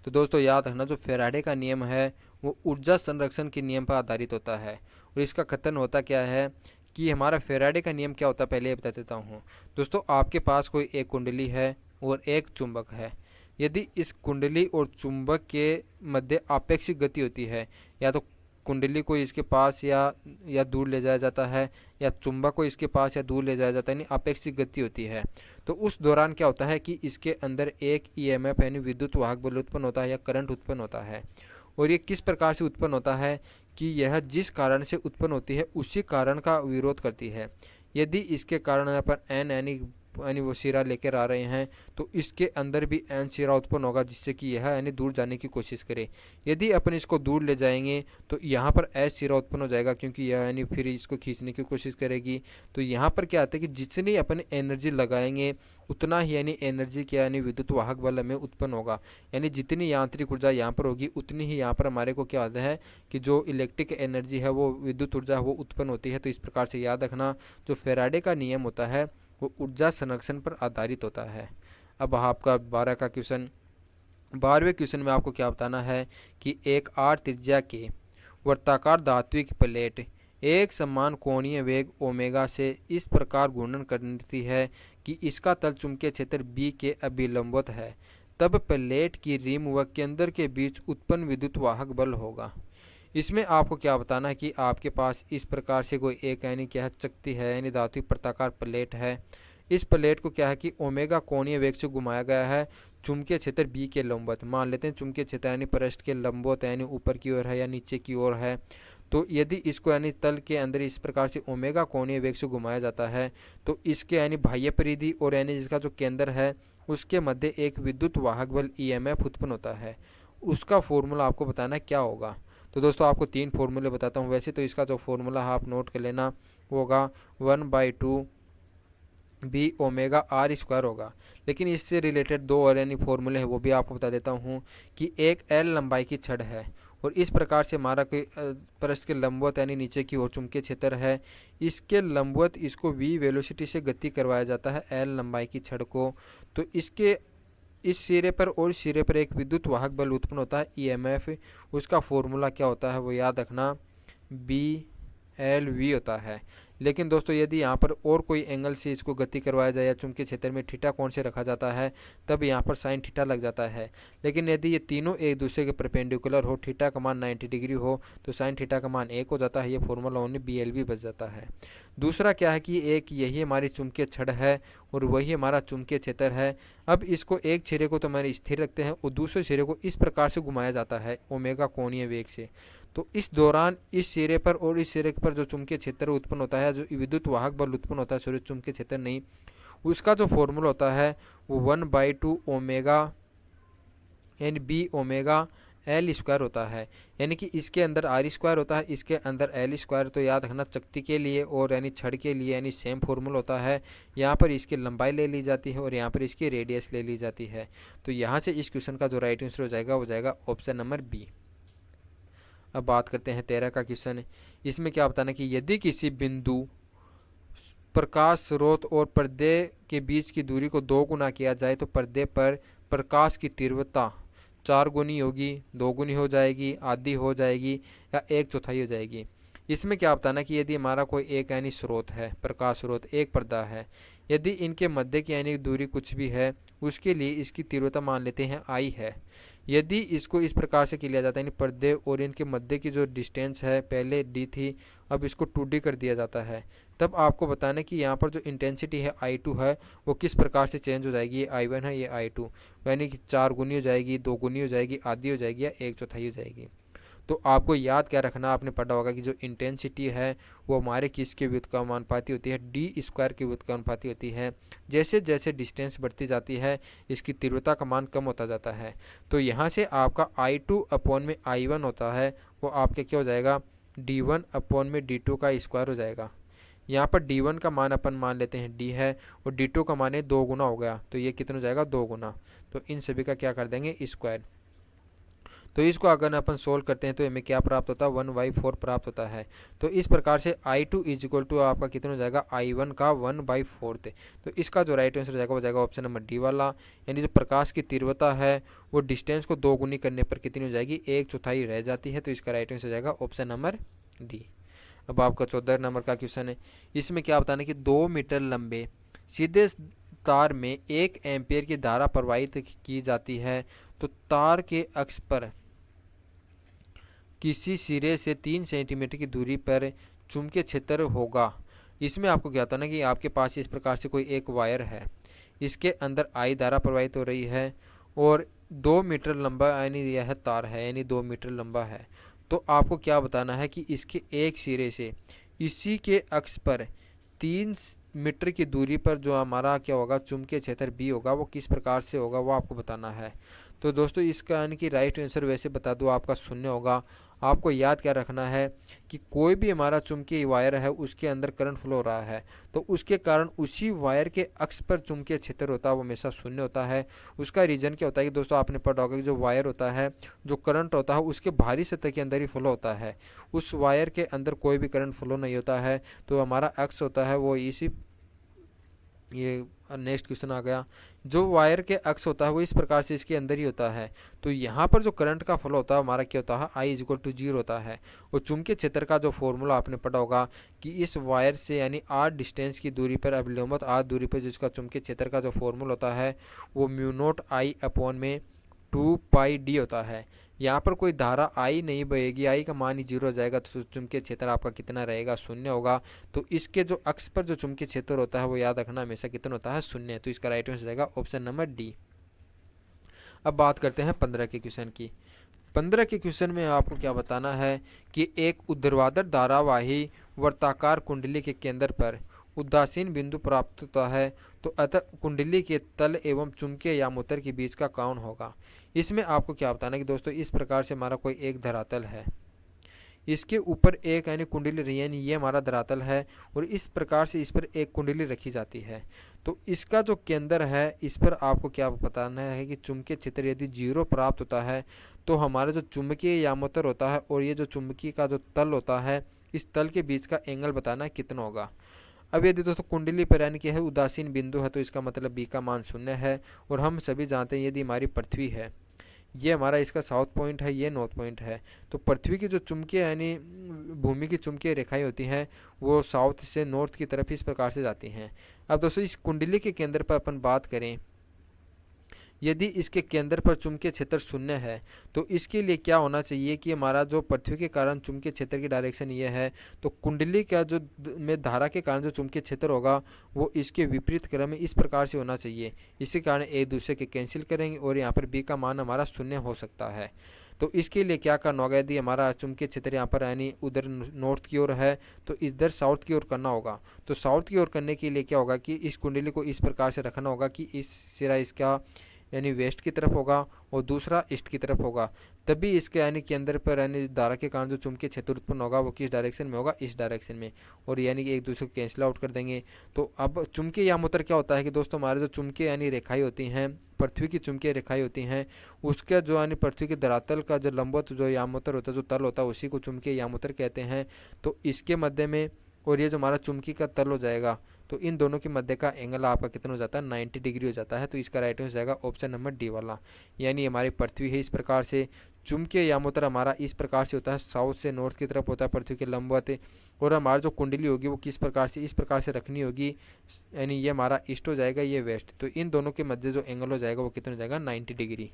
तो दोस्तों याद रखना, जो फैराडे का नियम है वो ऊर्जा संरक्षण के नियम पर आधारित होता है, और इसका कथन होता क्या है कि हमारा फैराडे का नियम क्या होता है, पहले बता देता हूँ। दोस्तों आपके पास कोई एक कुंडली है और एक चुंबक है, यदि इस कुंडली और चुंबक के मध्य आपेक्षिक गति होती है, या तो कुंडली को इसके पास या दूर ले जाया जाता है, या चुंबक को इसके पास या दूर ले जाया जाता है, यानी आपेक्षिक गति होती है, तो उस दौरान क्या होता है कि इसके अंदर एक ईएमएफ यानी विद्युत वाहक बल उत्पन्न होता है या करंट उत्पन्न होता है। और ये किस प्रकार से उत्पन्न होता है कि यह जिस कारण से उत्पन्न होती है उसी कारण का विरोध करती है। यदि इसके कारण यहाँ पर एन यानी वो सिरा लेकर आ रहे हैं, तो इसके अंदर भी एन सिरा उत्पन्न होगा, जिससे कि यह यानी दूर जाने की कोशिश करे। यदि अपन इसको दूर ले जाएंगे तो यहाँ पर एच सिरा उत्पन्न हो जाएगा, क्योंकि यह यानी फिर इसको खींचने की कोशिश करेगी। तो यहाँ पर क्या आता है कि जितनी अपन एनर्जी लगाएंगे उतना ही यानी एनर्जी क्या यानी विद्युत वाहक बल में उत्पन्न होगा, यानी जितनी यांत्रिक ऊर्जा यहाँ पर होगी उतनी ही यहाँ पर हमारे को क्या होता है कि जो इलेक्ट्रिक एनर्जी है वो विद्युत ऊर्जा वो उत्पन्न होती है। तो इस प्रकार से याद रखना, जो फैराडे का नियम होता है वो ऊर्जा संरक्षण पर आधारित होता है। अब आपका 12 का क्वेश्चन, 12वें क्वेश्चन में आपको क्या बताना है कि एक आर त्रिज्या के वर्ताकार धात्विक प्लेट एक समान कोणीय वेग ओमेगा से इस प्रकार घूर्णन करती है कि इसका तल चुंबकीय क्षेत्र बी के अभिलंबवत है, तब प्लेट की रिम व केंद्र के बीच उत्पन्न विद्युत वाहक बल होगा। इसमें आपको क्या बताना है कि आपके पास इस प्रकार से कोई एक यानी क्या है चकती है, यानी धातु प्रताकार प्लेट है। इस प्लेट को क्या है कि ओमेगा कोणीय वेग से घुमाया गया है चुंबकीय क्षेत्र बी के लंबवत। मान लेते हैं चुंबकीय क्षेत्र यानी पृष्ठ के लंबवत यानी ऊपर की ओर है या नीचे की ओर है। तो यदि इसको यानी तल के अंदर इस प्रकार से ओमेगा कोणीय वेग से घुमाया जाता है, तो इसके यानी बाह्य परिधि और यानी जिसका जो केंद्र है उसके मध्य एक विद्युत वाहक बल ईएमएफ उत्पन्न होता है। उसका फॉर्मूला आपको बताना है क्या होगा। तो दोस्तों आपको 3 फॉर्मूले बताता हूँ। वैसे तो इसका जो फॉर्मूला है आप नोट कर लेना, वो होगा 1/2 बी ओमेगा आर स्क्वायर होगा। लेकिन इससे रिलेटेड 2 और यानी फॉर्मूले हैं वो भी आपको बता देता हूँ कि एक एल लंबाई की छड़ है और इस प्रकार से हमारा कोई पृष्ठ के लंबवत यानी नीचे की ओर चुंबकीय क्षेत्र है, इसके लंबवत इसको वी वेलोसिटी से गति करवाया जाता है एल लंबाई की छड़ को। तो इसके इस सिरे पर और सिरे पर एक विद्युत वाहक बल उत्पन्न होता है ईएमएफ। उसका फॉर्मूला क्या होता है वो याद रखना, बी एल वी होता है। लेकिन दोस्तों यदि यहाँ पर और कोई एंगल से इसको गति करवाया जाए या चुंबकीय क्षेत्र में थीटा कोण से रखा जाता है तब यहाँ पर साइन थीटा लग जाता है। लेकिन यदि ये तीनों एक दूसरे के परपेंडिकुलर हो, थीटा का मान 90 डिग्री हो, तो साइन थीटा का मान 1 हो जाता है। ये formula only B L V बच जाता है। दूसरा क्या है कि एक यही हमारी चुंबकीय छड़ है और वही हमारा चुंबकीय क्षेत्र है। अब इसको एक सिरे को तो हमारे स्थिर रखते हैं और दूसरे सिरे को इस प्रकार से घुमाया जाता है ओमेगा कोणीय वेग से। तो इस दौरान इस सिरे पर और इस सिरे पर जो चुंबकीय क्षेत्र उत्पन्न होता है, जो विद्युत वाहक बल उत्पन्न होता है सूर्य चुंबकीय क्षेत्र नहीं, उसका जो फॉर्मूला होता है वो 1/2 omega N B omega L square होता है, यानी कि इसके अंदर आर स्क्वायर होता है, इसके अंदर एल स्क्वायर। तो याद रखना चकती के लिए और यानी छड़ के लिए यानी सेम फॉर्मूला होता है। यहाँ पर इसकी लंबाई ले ली जाती है और यहाँ पर इसकी रेडियस ले ली जाती है। तो यहाँ से इस क्वेश्चन का जो राइट आंसर हो जाएगा वो जाएगा ऑप्शन नंबर बी। अब बात करते हैं 13 का क्वेश्चन। इसमें क्या बताना कि यदि किसी बिंदु प्रकाश स्रोत और पर्दे के बीच की दूरी को 2 गुना किया जाए तो पर्दे पर प्रकाश की तीव्रता 4 गुनी होगी, 2 गुनी हो जाएगी, आधी हो जाएगी या 1/4 हो जाएगी। इसमें क्या बताना कि यदि हमारा कोई एक यानी स्रोत है, प्रकाश स्रोत, एक पर्दा है, यदि इनके मध्य की यानी दूरी कुछ भी है, उसके लिए इसकी तीव्रता मान लेते हैं आई है। यदि इसको इस प्रकार से किया जाता है, यानी पर्दे और इनके मध्य की जो डिस्टेंस है पहले डी थी, अब इसको 2D कर दिया जाता है, तब आपको बताना कि यहाँ पर जो इंटेंसिटी है I2 है वो किस प्रकार से चेंज हो जाएगी। ये I1 है, ये I2, यानी कि 4 गुनी हो जाएगी, 2 गुनी हो जाएगी, आधी हो जाएगी या 1/4 हो जाएगी। तो आपको याद क्या रखना, आपने पढ़ा होगा कि जो इंटेंसिटी है वो हमारे किसके व्युत्क्रमानुपाती होती है, डी स्क्वायर की व्युत्क्रमानुपाती होती है। जैसे जैसे डिस्टेंस बढ़ती जाती है इसकी तीव्रता का मान कम होता जाता है। तो यहाँ से आपका I2 अपॉन में I1 होता है वो आपके क्या हो जाएगा, D1 अपॉन में D2 का स्क्वायर हो जाएगा। यहाँ पर D1 का मान अपन मान लेते हैं D है और D2 का मान है 2 गुना हो गया, तो ये कितना हो जाएगा, 2 गुना। तो इन सभी का क्या कर देंगे, स्क्वायर। तो इसको अगर अपन सोल्व करते हैं तो हमें क्या प्राप्त होता है, 1/4 प्राप्त होता है। तो इस प्रकार से I2 इज इक्वल टू आपका कितना हो जाएगा, I1 का 1/4। तो इसका जो राइट आंसर हो जाएगा वो जाएगा ऑप्शन नंबर डी वाला, यानी जो प्रकाश की तीव्रता है वो डिस्टेंस को 2 गुनी करने पर कितनी हो जाएगी, 1/4 रह जाती है। तो इसका राइट आंसर हो जाएगा ऑप्शन नंबर डी। अब आपका 14 नंबर का क्वेश्चन है। इसमें क्या बताना कि 2 मीटर लंबे सीधे तार में 1 एम्पियर की धारा प्रवाहित की जाती है, तो तार के अक्ष पर किसी सिरे से 3 सेंटीमीटर की दूरी पर चुंबकीय क्षेत्र होगा। इसमें आपको क्या बताना कि आपके पास इस प्रकार से कोई एक वायर है, इसके अंदर आई धारा प्रवाहित हो रही है और 2 मीटर लंबा यानी यह तार है, यानी 2 मीटर लंबा है। तो आपको क्या बताना है कि इसके एक सिरे से इसी के अक्ष पर 3 मीटर की दूरी पर जो हमारा क्या होगा, चुंबकीय क्षेत्र बी होगा, वो किस प्रकार से होगा वो आपको बताना है। तो दोस्तों इसका यानी कि राइट आंसर वैसे बता दो आपका 0 होगा। आपको याद क्या रखना है कि कोई भी हमारा चुंबकीय वायर है उसके अंदर करंट फ्लो हो रहा है, तो उसके कारण उसी वायर के अक्ष पर चुंबकीय क्षेत्र होता है वो हमेशा 0 होता है। उसका रीजन क्या होता है कि दोस्तों आपने पढ़ा होगा कि जो वायर होता है, जो करंट होता है उसके बाहरी सतह के अंदर ही फ्लो होता है, उस वायर के अंदर कोई भी करंट फ्लो नहीं होता है। तो हमारा अक्ष होता है वो इसी, ये नेक्स्ट क्वेश्चन आ गया, जो वायर के अक्ष होता है वो इस प्रकार से इसके अंदर ही होता है। तो यहाँ पर जो करंट का फ्लो होता है हमारा क्या होता है, I इज इक्वल टू 0 होता है। और चुंबकीय क्षेत्र का जो फॉर्मूला आपने पढ़ा होगा कि इस वायर से यानी r डिस्टेंस की दूरी पर, अवलंबित r दूरी पर जिसका चुंबकीय क्षेत्र का जो फॉर्मूला होता है वो म्यू0 I अपॉन में 2πd होता है। यहाँ पर कोई धारा आई नहीं बहेगी, आई का मान ही 0 हो जाएगा, तो चुंबकीय क्षेत्र आपका कितना रहेगा, 0 होगा। तो इसके जो अक्ष पर जो चुंबकीय क्षेत्र होता है वो याद रखना हमेशा कितना होता है, 0। तो इसका राइट आंसर जाएगा ऑप्शन नंबर डी। अब बात करते हैं 15 के क्वेश्चन की। 15 के क्वेश्चन में आपको क्या बताना है कि एक ऊर्ध्वाधर धारावाही वर्ताकार कुंडली के केंद्र पर उदासीन बिंदु प्राप्त होता है, तो अतः कुंडली के तल एवं चुंबकीय यामोत्तर के बीच का कौन होगा। इसमें आपको क्या बताना है कि दोस्तों इस प्रकार से हमारा कोई एक धरातल है, इसके ऊपर एक यानी कुंडली रही है, यानी ये हमारा धरातल है और इस प्रकार से इस पर एक कुंडली रखी जाती है। तो इसका जो केंद्र है इस पर आपको क्या बताना है कि चुंबकीय क्षेत्र यदि 0 प्राप्त होता है तो हमारा जो चुंबकीय यामोत्तर होता है और ये जो चुंबकीय का जो तल होता है, इस तल के बीच का एंगल बताना है कितना होगा। अब यदि दोस्तों कुंडली पर यानी कि है उदासीन बिंदु है, तो इसका मतलब बी का मान 0 है। और हम सभी जानते हैं यदि हमारी पृथ्वी है, ये हमारा इसका साउथ पॉइंट है, ये नॉर्थ पॉइंट है, तो पृथ्वी की जो चुंबकीय यानी भूमि की चुंबकीय रेखाएं होती हैं वो साउथ से नॉर्थ की तरफ इस प्रकार से जाती हैं। अब दोस्तों इस कुंडली के केंद्र पर अपन बात करें, यदि इसके केंद्र पर चुंबकीय क्षेत्र 0 है तो इसके लिए क्या होना चाहिए कि हमारा जो पृथ्वी के कारण चुंबकीय क्षेत्र की डायरेक्शन ये है, तो कुंडली का जो में धारा के कारण जो चुंबकीय क्षेत्र होगा वो इसके विपरीत क्रम में इस प्रकार से होना चाहिए। इसी कारण एक दूसरे के कैंसिल करेंगे और यहाँ पर बी का मान हमारा 0 हो सकता है। तो इसके लिए क्या करना होगा, यदि हमारा चुंबकीय क्षेत्र यहाँ पर यानी उधर नॉर्थ की ओर है तो इधर साउथ की ओर करना होगा। तो साउथ की ओर करने के लिए क्या होगा कि इस कुंडली को इस प्रकार से रखना होगा कि इस सिरा इसका यानी वेस्ट की तरफ होगा और दूसरा ईस्ट की तरफ होगा, तभी इसके यानी के अंदर पर यानी धारा के कारण जो चुंबकीय क्षेत्र उत्पन्न होगा वो किस डायरेक्शन में होगा, इस डायरेक्शन में, और यानी कि एक दूसरे को कैंसिल आउट कर देंगे। तो अब चुंबकीय यामोत्तर क्या होता है कि दोस्तों हमारे जो चुंबकीय यानी रेखाएं होती हैं, पृथ्वी की चुंबकीय रेखाएं होती हैं, उसका जो यानी पृथ्वी के धरातल का जो लंबवत जो यामोत्तर होता है, जो तल होता है, उसी को चुंबकीय यामोत्तर कहते हैं। तो इसके मध्य में और ये जो हमारा चुंबकीय का तल हो जाएगा, तो इन दोनों के मध्य का एंगल आपका कितना हो जाता है, 90 डिग्री हो जाता है। तो इसका राइट आंसर हो जाएगा ऑप्शन नंबर डी वाला, यानी हमारी पृथ्वी है इस प्रकार से, चुंबकीय यामोत्तर हमारा इस प्रकार से होता है, साउथ से नॉर्थ की तरफ होता है पृथ्वी के लंबवत, और हमारी जो कुंडली होगी वो किस प्रकार से, इस प्रकार से रखनी होगी, यानी ये हमारा ईस्ट हो जाएगा, ये वेस्ट। तो इन दोनों के मध्य जो एंगल हो जाएगा वो कितना हो जाएगा, 90 डिग्री।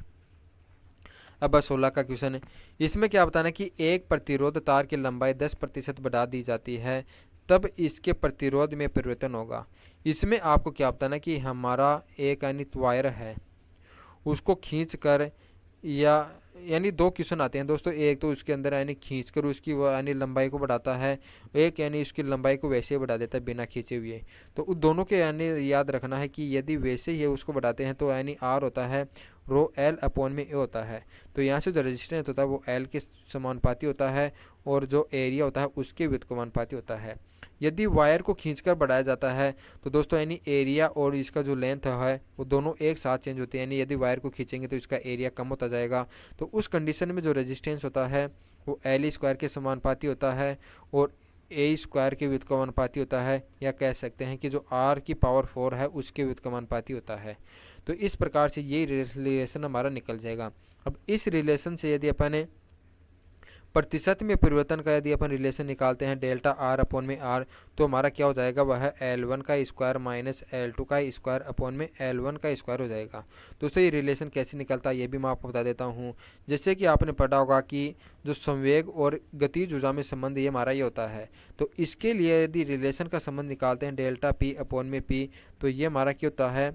अब बस 16 का क्वेश्चन है, इसमें क्या बताना है कि एक प्रतिरोध तार की लंबाई 10% बढ़ा दी जाती है, तब इसके प्रतिरोध में परिवर्तन होगा। इसमें आपको क्या बताना है कि हमारा एक यानी वायर है, उसको खींच कर या यानी दो क्वेश्चन आते हैं दोस्तों, एक तो उसके अंदर यानी खींच कर उसकी यानी लंबाई को बढ़ाता है, एक यानी उसकी लंबाई को वैसे ही बढ़ा देता है बिना खींचे हुए। तो उन दोनों के यानी याद रखना है कि यदि वैसे ही उसको बढ़ाते हैं तो यानी आर होता है रो एल अपॉन में ए होता है। तो यहाँ से जो रेजिस्टेंस होता है वो एल के समानुपाती होता है, और जो एरिया होता है उसके व्युत्क्रमानुपाती होता है। यदि वायर को खींचकर बढ़ाया जाता है तो दोस्तों यानी एरिया और इसका जो लेंथ है वो दोनों एक साथ चेंज होते हैं, यानी यदि वायर को खींचेंगे तो इसका एरिया कम होता जाएगा। तो उस कंडीशन में जो रेजिस्टेंस होता है वो एल स्क्वायर के समानुपाती होता है और ए स्क्वायर के व्युत्क्रमानुपाती होता है, या कह सकते हैं कि जो आर की पावर 4 है उसके व्युत्क्रमानुपाती होता है। तो इस प्रकार से ये रिलेशन हमारा निकल जाएगा। अब इस रिलेशन से यदि अपन प्रतिशत में परिवर्तन का यदि अपन रिलेशन निकालते हैं डेल्टा आर अपॉन में आर, तो हमारा क्या हो जाएगा, वह है L1 का स्क्वायर माइनस L2 का स्क्वायर अपॉन में L1 का स्क्वायर हो जाएगा। दोस्तों ये रिलेशन कैसे निकलता है ये भी मैं आपको बता देता हूँ। जैसे कि आपने पढ़ा होगा कि जो संवेग और गतिज ऊर्जा में संबंध ये हमारा ये होता है, तो इसके लिए यदि रिलेशन का संबंध निकालते हैं डेल्टा पी अपॉन में पी, तो ये हमारा क्या होता है,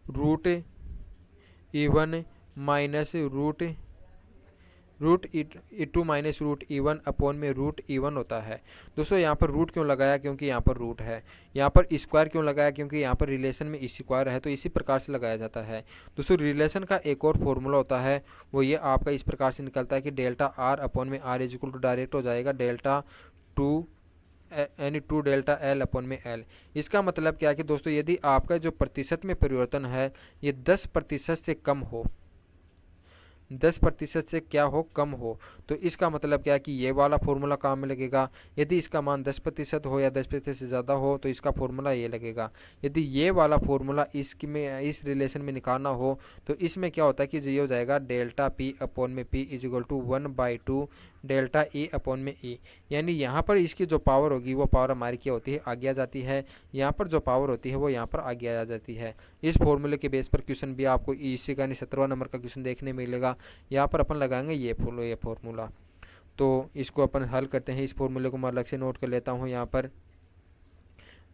root E1 minus root E2 minus root E1 upon में रूट E1 होता है। दोस्तों यहाँ पर रूट क्यों लगाया, क्योंकि यहाँ पर रूट है। यहाँ पर स्क्वायर क्यों लगाया, क्योंकि यहाँ पर रिलेशन में स्क्वायर है, तो इसी प्रकार से लगाया जाता है। दोस्तों रिलेशन का एक और फॉर्मूला होता है, वो ये आपका इस प्रकार से निकलता है कि डेल्टा आर अपॉन में R is equal to direct हो जाएगा डेल्टा टू यानी 2 डेल्टा एल अपॉन में एल। इसका मतलब क्या है कि दोस्तों यदि आपका जो प्रतिशत में परिवर्तन है ये 10% से कम हो, 10% से क्या हो, कम हो, तो इसका मतलब क्या है कि ये वाला फॉर्मूला काम में लगेगा। यदि इसका मान 10% हो या 10% से ज़्यादा हो तो इसका फॉर्मूला ये लगेगा। यदि ये वाला फॉर्मूला इस रिलेशन में निकालना हो तो इसमें क्या होता है कि ये हो जाएगा डेल्टा पी अपॉन में P is equal to 1/2 delta E upon में ई। यानी यहाँ पर इसकी जो पावर होगी वो पावर हमारी क्या होती है, आगे आ जाती है, यहाँ पर जो पावर होती है वो यहाँ पर आगे आ जाती है। इस फॉर्मूले के बेस पर क्वेश्चन भी आपको इसी का 17वां नंबर का क्वेश्चन देखने मिलेगा। यहाँ पर अपन लगाएंगे ये फॉर्मूला। तो इसको अपन हल करते हैं। इस फॉर्मूले को मैं अलग से नोट कर लेता हूँ। यहाँ पर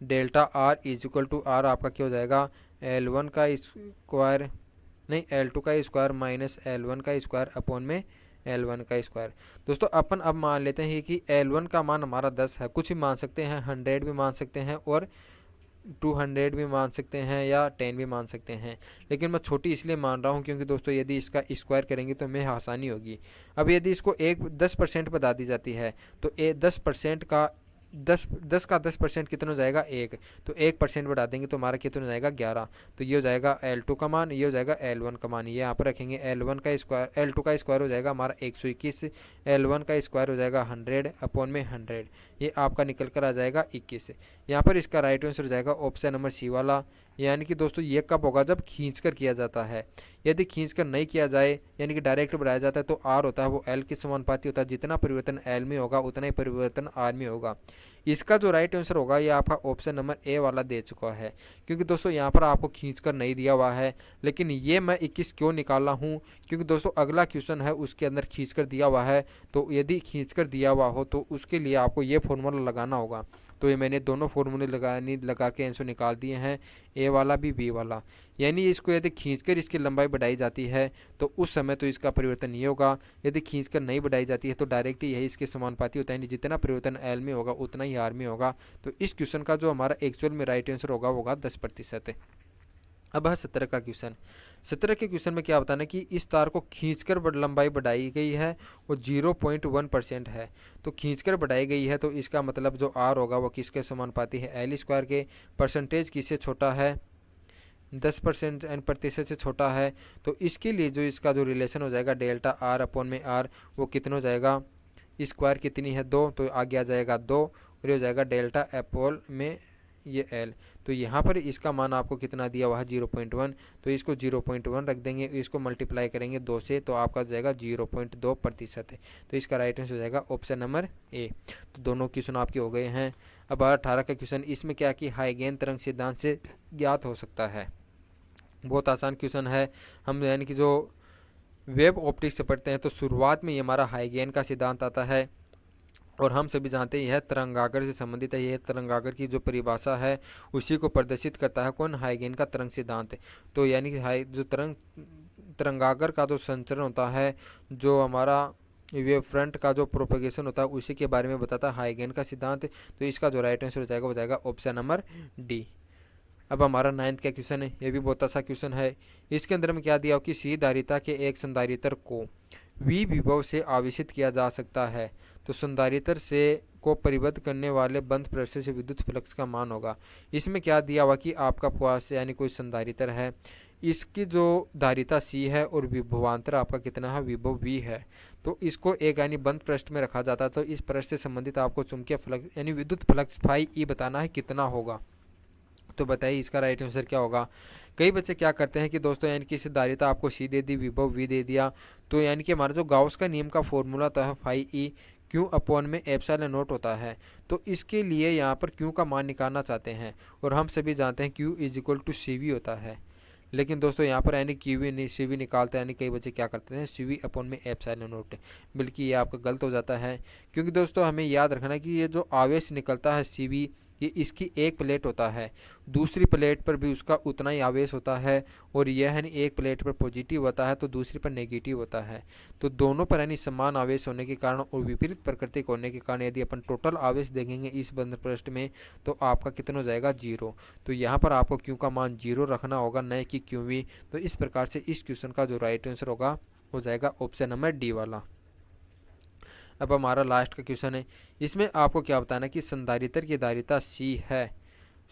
delta R is equal to R आपका क्या हो जाएगा, L1 का स्क्वायर नहीं L2 का स्क्वायर माइनस L1 का स्क्वायर अपॉन में L1 का स्क्वायर। दोस्तों अपन अब मान लेते हैं कि L1 का मान हमारा 10 है, कुछ भी मान सकते हैं, 100 भी मान सकते हैं और 200 भी मान सकते हैं या 10 भी मान सकते हैं, लेकिन मैं छोटी इसलिए मान रहा हूँ क्योंकि दोस्तों यदि इसका स्क्वायर करेंगे तो हमें आसानी होगी। अब यदि इसको 10% बढ़ा दी जाती है तो 10% का 10% कितना हो जाएगा, 1, तो 1% बढ़ा देंगे तो हमारा कितना हो जाएगा, 11। तो ये हो जाएगा L2 का मान, ये हो जाएगा L1 का मान, ये यहाँ पर रखेंगे। L1 का स्क्वायर L2 का स्क्वायर हो जाएगा हमारा 121, L1 का स्क्वायर हो जाएगा 100 अपॉन में 100, ये आपका निकल कर आ जाएगा 21। यहाँ पर इसका राइट आंसर हो जाएगा ऑप्शन नंबर सी वाला। यानी कि दोस्तों ये कब होगा, जब खींच कर किया जाता है। यदि खींच कर नहीं किया जाए यानी कि डायरेक्ट बढ़ाया जाता है तो आर होता है वो एल के समानुपाती होता है। जितना परिवर्तन एल में होगा उतना ही परिवर्तन आर में होगा। इसका जो राइट आंसर होगा ये आपका ऑप्शन नंबर ए वाला दे चुका है, क्योंकि दोस्तों यहाँ पर आपको खींच कर नहीं दिया हुआ है। लेकिन ये मैं 21 क्यों निकाला हूँ, क्योंकि दोस्तों अगला क्वेश्चन है उसके अंदर खींच कर दिया हुआ है, तो यदि खींच कर दिया हुआ हो तो उसके लिए आपको ये फॉर्मूला लगाना होगा। तो ये मैंने दोनों फार्मूले लगा के आंसर निकाल दिए हैं, ए वाला भी बी वाला। यानी इसको यदि खींचकर इसकी लंबाई बढ़ाई जाती है तो उस समय तो इसका परिवर्तन नहीं होगा, यदि खींचकर नहीं बढ़ाई जाती है तो डायरेक्ट यही इसके समानुपाती होता है, यानी जितना परिवर्तन एल में होगा उतना ही आर में होगा। तो इस क्वेश्चन का जो हमारा एक्चुअल में राइट आंसर होगा वो होगा 10%। अब है 17 का क्वेश्चन। 17 के क्वेश्चन में क्या बताना कि इस तार को खींचकर लंबाई बढ़ाई गई है, वो 0.1% है। तो खींचकर बढ़ाई गई है तो इसका मतलब जो आर होगा वो किसके समानुपाती है, एल स्क्वायर के। परसेंटेज किससे छोटा है, 10% एन प्रतिशत से छोटा है। तो इसके लिए जो इसका जो रिलेशन हो जाएगा डेल्टा आर अपॉन में आर, वो कितना हो जाएगा, स्क्वायर कितनी है 2, तो आगे आ जाएगा 2, और ये हो जाएगा डेल्टा अपॉन में ये एल। तो यहाँ पर इसका मान आपको कितना दिया हुआ है 0.1, तो इसको 0.1 रख देंगे, इसको मल्टीप्लाई करेंगे 2 से, तो आपका हो जाएगा 0.2% है। तो इसका राइट आंसर हो जाएगा ऑप्शन नंबर ए। तो दोनों क्वेश्चन आपके हो गए हैं। अब 18 का क्वेश्चन, इसमें क्या कि हाइगेन तरंग सिद्धांत से ज्ञात हो सकता है। बहुत आसान क्वेश्चन है। हम यानी कि जो वेब ऑप्टिक्स से पढ़ते हैं तो शुरुआत में ये हमारा हाइगेन का सिद्धांत आता है, और हम सभी जानते हैं यह तरंगागर से संबंधित है। यह तरंगागर की जो परिभाषा है उसी को प्रदर्शित करता है कौन, हाइगेन का तरंग सिद्धांत। तो यानी कि जो तरंगागर का जो संचरण होता है, जो हमारा वेव फ्रंट का जो प्रोपगेशन होता है, उसी के बारे में बताता है हाइगेन का सिद्धांत। तो इसका जो राइट आंसर हो जाएगा ऑप्शन नंबर डी। अब हमारा 9th का क्वेश्चन है, ये भी बहुत अच्छा क्वेश्चन है। इसके अंदर में क्या दिया हो कि सी धारिता के एक संधारित्र को वी विभव से आवेशित किया जा सकता है, तो संधारित्र से को परिबद्ध करने वाले बंद प्रेशर से विद्युत फ्लक्स का मान होगा। इसमें क्या दिया हुआ कि आपका पास यानी कोई संधारित्र है, इसकी जो धारिता सी है और विभवांतर आपका कितना है, विभव वी है। तो इसको एक यानी बंद पृष्ठ में रखा जाता है। तो इस पृष्ठ से संबंधित आपको चुंबकीय फ्लक्स यानी विद्युत फ्लक्स फाई ई बताना है कितना होगा। तो बताइए इसका राइट आंसर क्या होगा। कई बच्चे क्या करते हैं कि दोस्तों यानी कि इस धारिता आपको सी दे दी, विभव वी दे दिया, तो यानी कि हमारा जो गाउस का नियम का फॉर्मूला तो है फाई ई क्यू अपॉन में एप्सिलॉन नॉट होता है। तो इसके लिए यहाँ पर क्यू का मान निकालना चाहते हैं, और हम सभी जानते हैं Q is equal to C V होता है। लेकिन दोस्तों यहाँ पर यानी क्यू वी सी वी निकालते हैं, यानी कई बच्चे क्या करते हैं सी वी अपॉन में एप्सिलॉन नॉट, बल्कि ये आपका गलत हो जाता है। क्योंकि दोस्तों हमें याद रखना है कि ये जो आवेश निकलता है सी वी, ये इसकी एक प्लेट होता है, दूसरी प्लेट पर भी उसका उतना ही आवेश होता है, और यह है एक प्लेट पर पॉजिटिव होता है तो दूसरी पर नेगेटिव होता है। तो दोनों पर यानी समान आवेश होने के कारण और विपरीत प्रकृति होने के कारण यदि अपन टोटल आवेश देखेंगे इस बंद पृष्ठ में, तो आपका कितना हो जाएगा 0। तो यहाँ पर आपको क्यू का मान 0 रखना होगा, न कि क्यू वी। तो इस प्रकार से इस क्वेश्चन का जो राइट आंसर होगा हो जाएगा ऑप्शन नंबर डी वाला। अब हमारा लास्ट का क्वेश्चन है, इसमें आपको क्या बताना है कि संधारित्र की धारिता सी है,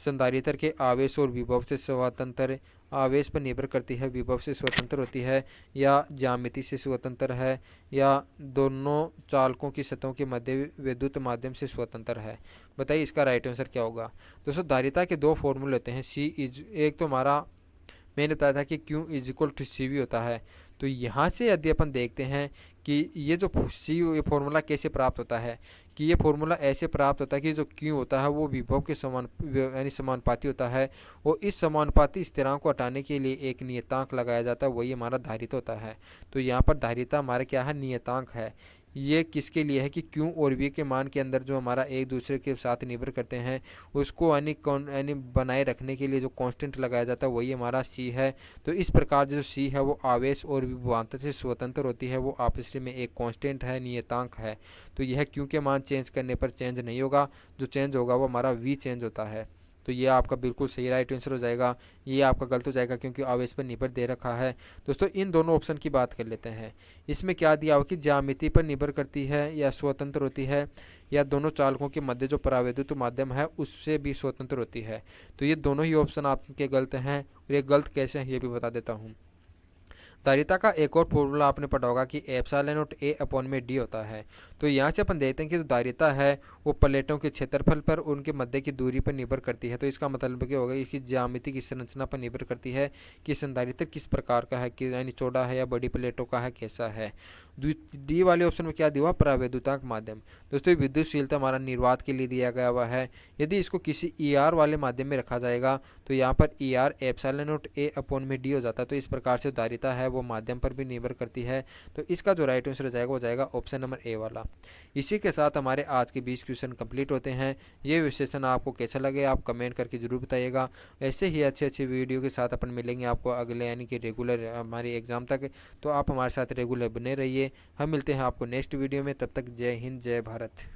संधारित्र के आवेश और विभव से स्वतंत्र, आवेश पर निर्भर करती है, विभव से स्वतंत्र होती है, या ज्यामिति से स्वतंत्र है, या दोनों चालकों की सतहों के मध्य विद्युत माध्यम से स्वतंत्र है। बताइए इसका राइट आंसर क्या होगा। दोस्तों धारिता के दो फॉर्मूले होते हैं, सी इज, एक तो हमारा मैंने बताया था कि Q is equal to C V होता है। तो यहाँ से यदि अपन देखते हैं कि ये जो सी ये फॉर्मूला कैसे प्राप्त होता है, कि ये फॉर्मूला ऐसे प्राप्त होता है कि जो Q होता है वो विभव के समान यानी समानुपाती होता है, और इस समानुपाती स्थिरांक को हटाने के लिए एक नियतांक लगाया जाता है, वही हमारा धारिता होता है। तो यहाँ पर धारिता हमारा क्या है, नियतांक है। ये किसके लिए है कि Q और V के मान के अंदर जो हमारा एक दूसरे के साथ निर्भर करते हैं, उसको यानी बनाए रखने के लिए जो कांस्टेंट लगाया जाता है वही हमारा C है। तो इस प्रकार जो C है वो आवेश और विभवांतर से स्वतंत्र होती है, वो आपस में एक कांस्टेंट है, नियतांक है। तो यह Q के मान चेंज करने पर चेंज नहीं होगा, जो चेंज होगा वो हमारा V चेंज होता है। तो ये आपका बिल्कुल सही राइट आंसर हो जाएगा। ये आपका गलत हो जाएगा क्योंकि आवेश पर निर्भर दे रखा है। दोस्तों इन दोनों ऑप्शन की बात कर लेते हैं। इसमें क्या दिया हुआ कि ज्यामिति पर निर्भर करती है या स्वतंत्र होती है, या दोनों चालकों के मध्य जो परावैद्युत माध्यम है उससे भी स्वतंत्र होती है। तो ये दोनों ही ऑप्शन आपके गलत हैं, और ये गलत कैसे हैं ये भी बता देता हूँ। धारिता का एक और फॉर्मूला आपने पढ़ा होगा कि एप्सिलॉन नॉट ए अपॉन में डी होता है। तो यहाँ से अपन देखते हैं कि जो धारिता है वो प्लेटों के क्षेत्रफल पर उनके मध्य की दूरी पर निर्भर करती है। तो इसका मतलब क्या होगा, इसकी ज्यामिति की संरचना पर निर्भर करती है कि संधारित्र किस प्रकार का है, कि यानी चौड़ा है या बड़ी प्लेटों का है, कैसा है। डी वाले ऑप्शन में क्या दिया हुआ, परावैद्युतांक माध्यम। दोस्तों विद्युतशीलता हमारा निर्वात के लिए दिया गया हुआ है। यदि इसको किसी ई आर वाले माध्यम में रखा जाएगा तो यहाँ पर E R epsilon not a upon में डी हो जाता है। तो इस प्रकार से धारिता है वो माध्यम पर भी निर्भर करती है। तो इसका जो राइट आंसर हो जाएगा वो जाएगा ऑप्शन नंबर ए वाला। इसी के साथ हमारे आज के 20 क्वेश्चन कंप्लीट होते हैं। ये विश्लेषण आपको कैसा लगे आप कमेंट करके जरूर बताइएगा। ऐसे ही अच्छे अच्छे वीडियो के साथ अपन मिलेंगे आपको अगले यानी कि रेगुलर हमारी एग्जाम तक। तो आप हमारे साथ रेगुलर बने रहिए। हम मिलते हैं आपको नेक्स्ट वीडियो में, तब तक जय हिंद जय भारत।